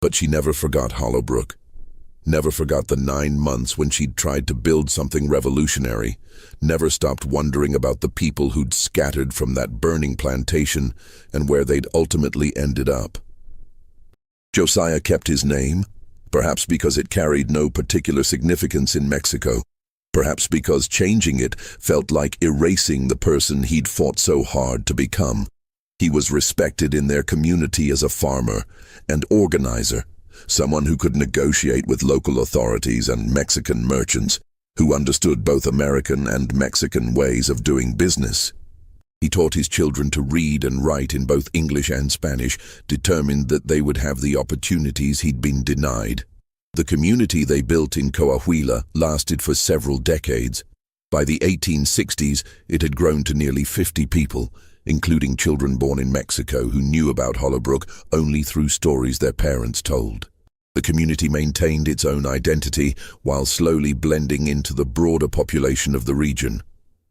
But she never forgot Hollowbrook, never forgot the 9 months when she'd tried to build something revolutionary, never stopped wondering about the people who'd scattered from that burning plantation and where they'd ultimately ended up. Josiah kept his name, perhaps because it carried no particular significance in Mexico, perhaps because changing it felt like erasing the person he'd fought so hard to become. He was respected in their community as a farmer and organizer, someone who could negotiate with local authorities and Mexican merchants, who understood both American and Mexican ways of doing business. He taught his children to read and write in both English and Spanish, determined that they would have the opportunities he'd been denied. The community they built in Coahuila lasted for several decades. By the 1860s, it had grown to nearly 50 people, including children born in Mexico who knew about Hollowbrook only through stories their parents told. The community maintained its own identity while slowly blending into the broader population of the region.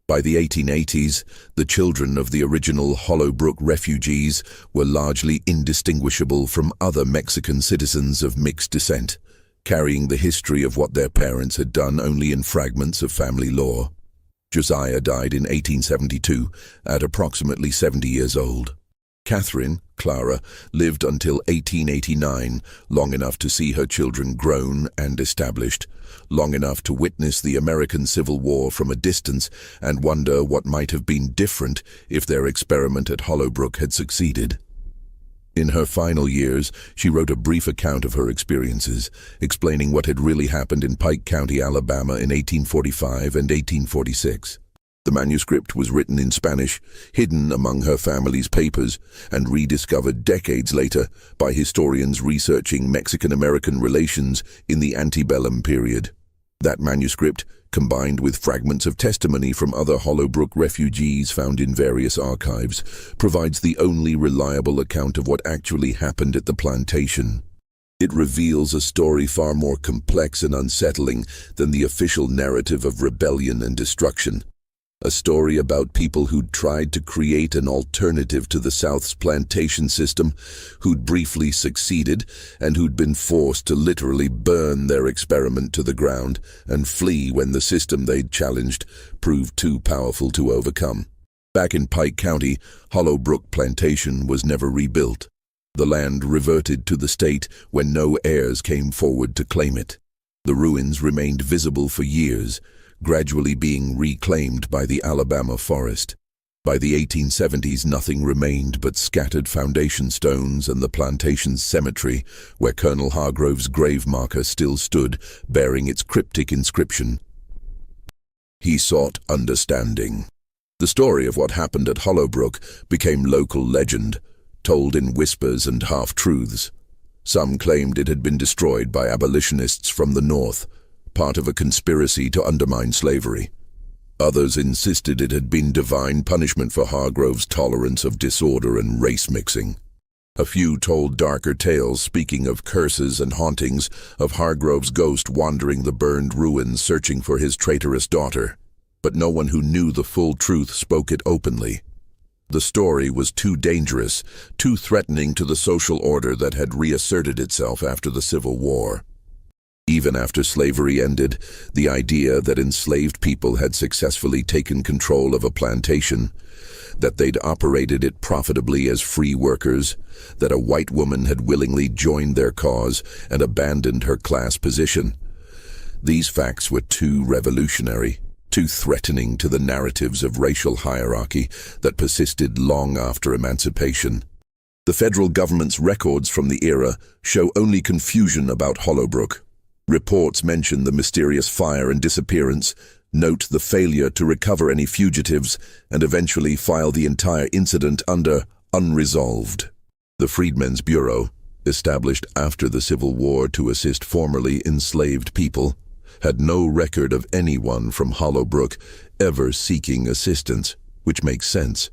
By the 1880s, the children of the original Hollowbrook refugees were largely indistinguishable from other Mexican citizens of mixed descent, carrying the history of what their parents had done only in fragments of family lore. Josiah died in 1872 at approximately 70 years old. Catherine, Clara, lived until 1889, long enough to see her children grown and established, long enough to witness the American Civil War from a distance and wonder what might have been different if their experiment at Hollowbrook had succeeded. In her final years, she wrote a brief account of her experiences, explaining what had really happened in Pike County, Alabama in 1845 and 1846. The manuscript was written in Spanish, hidden among her family's papers, and rediscovered decades later by historians researching Mexican-American relations in the antebellum period. That manuscript, combined with fragments of testimony from other Hollowbrook refugees found in various archives, provides the only reliable account of what actually happened at the plantation. It reveals a story far more complex and unsettling than the official narrative of rebellion and destruction. A story about people who'd tried to create an alternative to the South's plantation system, who'd briefly succeeded, and who'd been forced to literally burn their experiment to the ground and flee when the system they'd challenged proved too powerful to overcome. Back in Pike County, Hollowbrook Plantation was never rebuilt. The land reverted to the state when no heirs came forward to claim it. The ruins remained visible for years, gradually being reclaimed by the Alabama forest. By the 1870s, nothing remained but scattered foundation stones and the plantation's cemetery, where Colonel Hargrove's grave marker still stood, bearing its cryptic inscription. He sought understanding. The story of what happened at Hollowbrook became local legend, told in whispers and half-truths. Some claimed it had been destroyed by abolitionists from the North, part of a conspiracy to undermine slavery. Others insisted it had been divine punishment for Hargrove's tolerance of disorder and race mixing. A few told darker tales, speaking of curses and hauntings, of Hargrove's ghost wandering the burned ruins searching for his traitorous daughter. But no one who knew the full truth spoke it openly. The story was too dangerous, too threatening to the social order that had reasserted itself after the Civil War. Even after slavery ended, the idea that enslaved people had successfully taken control of a plantation, that they'd operated it profitably as free workers, that a white woman had willingly joined their cause and abandoned her class position. These facts were too revolutionary, too threatening to the narratives of racial hierarchy that persisted long after emancipation. The federal government's records from the era show only confusion about Hollowbrook. Reports mention the mysterious fire and disappearance, note the failure to recover any fugitives, and eventually file the entire incident under unresolved. The Freedmen's Bureau, established after the Civil War to assist formerly enslaved people, had no record of anyone from Hollowbrook ever seeking assistance, which makes sense.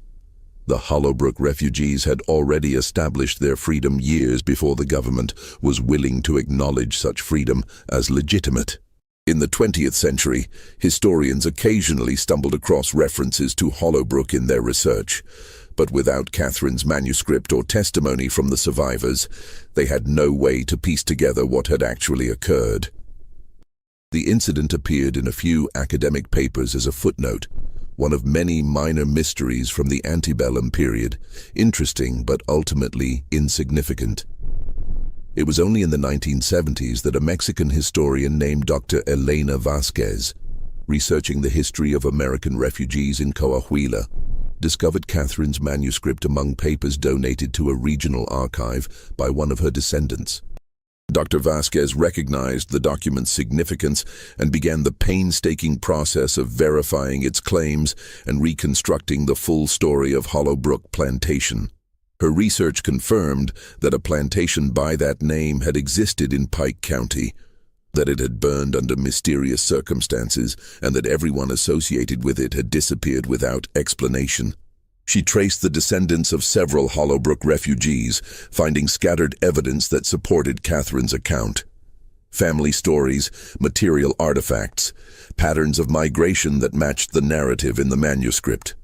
The Hollowbrook refugees had already established their freedom years before the government was willing to acknowledge such freedom as legitimate. In the 20th century, historians occasionally stumbled across references to Hollowbrook in their research, but without Catherine's manuscript or testimony from the survivors, they had no way to piece together what had actually occurred. The incident appeared in a few academic papers as a footnote, one of many minor mysteries from the antebellum period, interesting but ultimately insignificant. It was only in the 1970s that a Mexican historian named Dr. Elena Vasquez, researching the history of American refugees in Coahuila, discovered Catherine's manuscript among papers donated to a regional archive by one of her descendants. Dr. Vasquez recognized the document's significance and began the painstaking process of verifying its claims and reconstructing the full story of Hollowbrook Plantation. Her research confirmed that a plantation by that name had existed in Pike County, that it had burned under mysterious circumstances, and that everyone associated with it had disappeared without explanation. She traced the descendants of several Hollowbrook refugees, finding scattered evidence that supported Catherine's account. Family stories, material artifacts, patterns of migration that matched the narrative in the manuscript.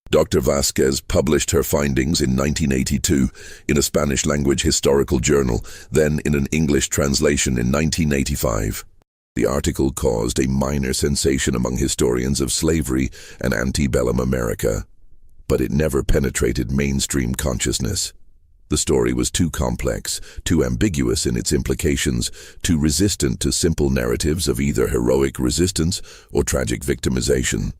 Dr. Vasquez published her findings in 1982 in a Spanish-language historical journal, then in an English translation in 1985. The article caused a minor sensation among historians of slavery and antebellum America, but it never penetrated mainstream consciousness. The story was too complex, too ambiguous in its implications, too resistant to simple narratives of either heroic resistance or tragic victimization.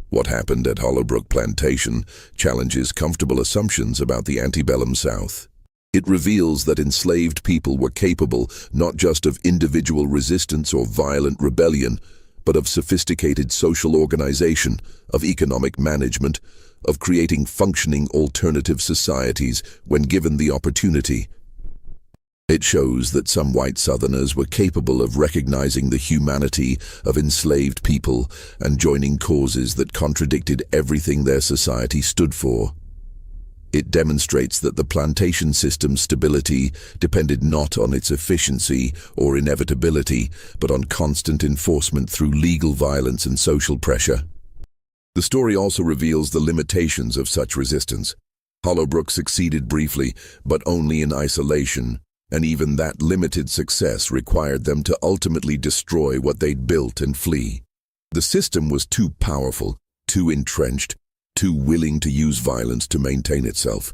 What happened at Hollowbrook Plantation challenges comfortable assumptions about the antebellum South. It reveals that enslaved people were capable not just of individual resistance or violent rebellion, but of sophisticated social organization, of economic management, of creating functioning alternative societies when given the opportunity. It shows that some white Southerners were capable of recognizing the humanity of enslaved people and joining causes that contradicted everything their society stood for. It demonstrates that the plantation system's stability depended not on its efficiency or inevitability, but on constant enforcement through legal violence and social pressure. The story also reveals the limitations of such resistance. Hollowbrook succeeded briefly, but only in isolation, and even that limited success required them to ultimately destroy what they'd built and flee. The system was too powerful, too entrenched, too willing to use violence to maintain itself.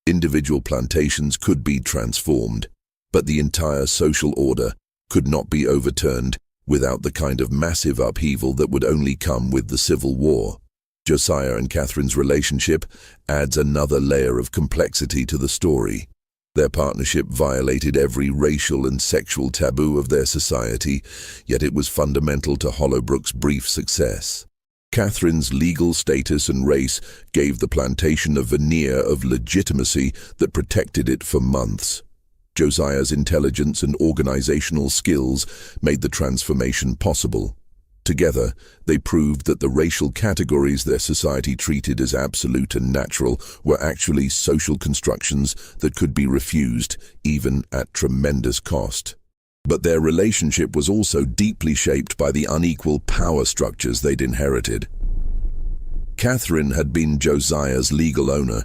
Individual plantations could be transformed, but the entire social order could not be overturned without the kind of massive upheaval that would only come with the Civil War. Josiah and Catherine's relationship adds another layer of complexity to the story. Their partnership violated every racial and sexual taboo of their society, yet it was fundamental to Hollowbrook's brief success. Catherine's legal status and race gave the plantation a veneer of legitimacy that protected it for months. Josiah's intelligence and organizational skills made the transformation possible. Together, they proved that the racial categories their society treated as absolute and natural were actually social constructions that could be refused, even at tremendous cost. But their relationship was also deeply shaped by the unequal power structures they'd inherited. Catherine had been Josiah's legal owner,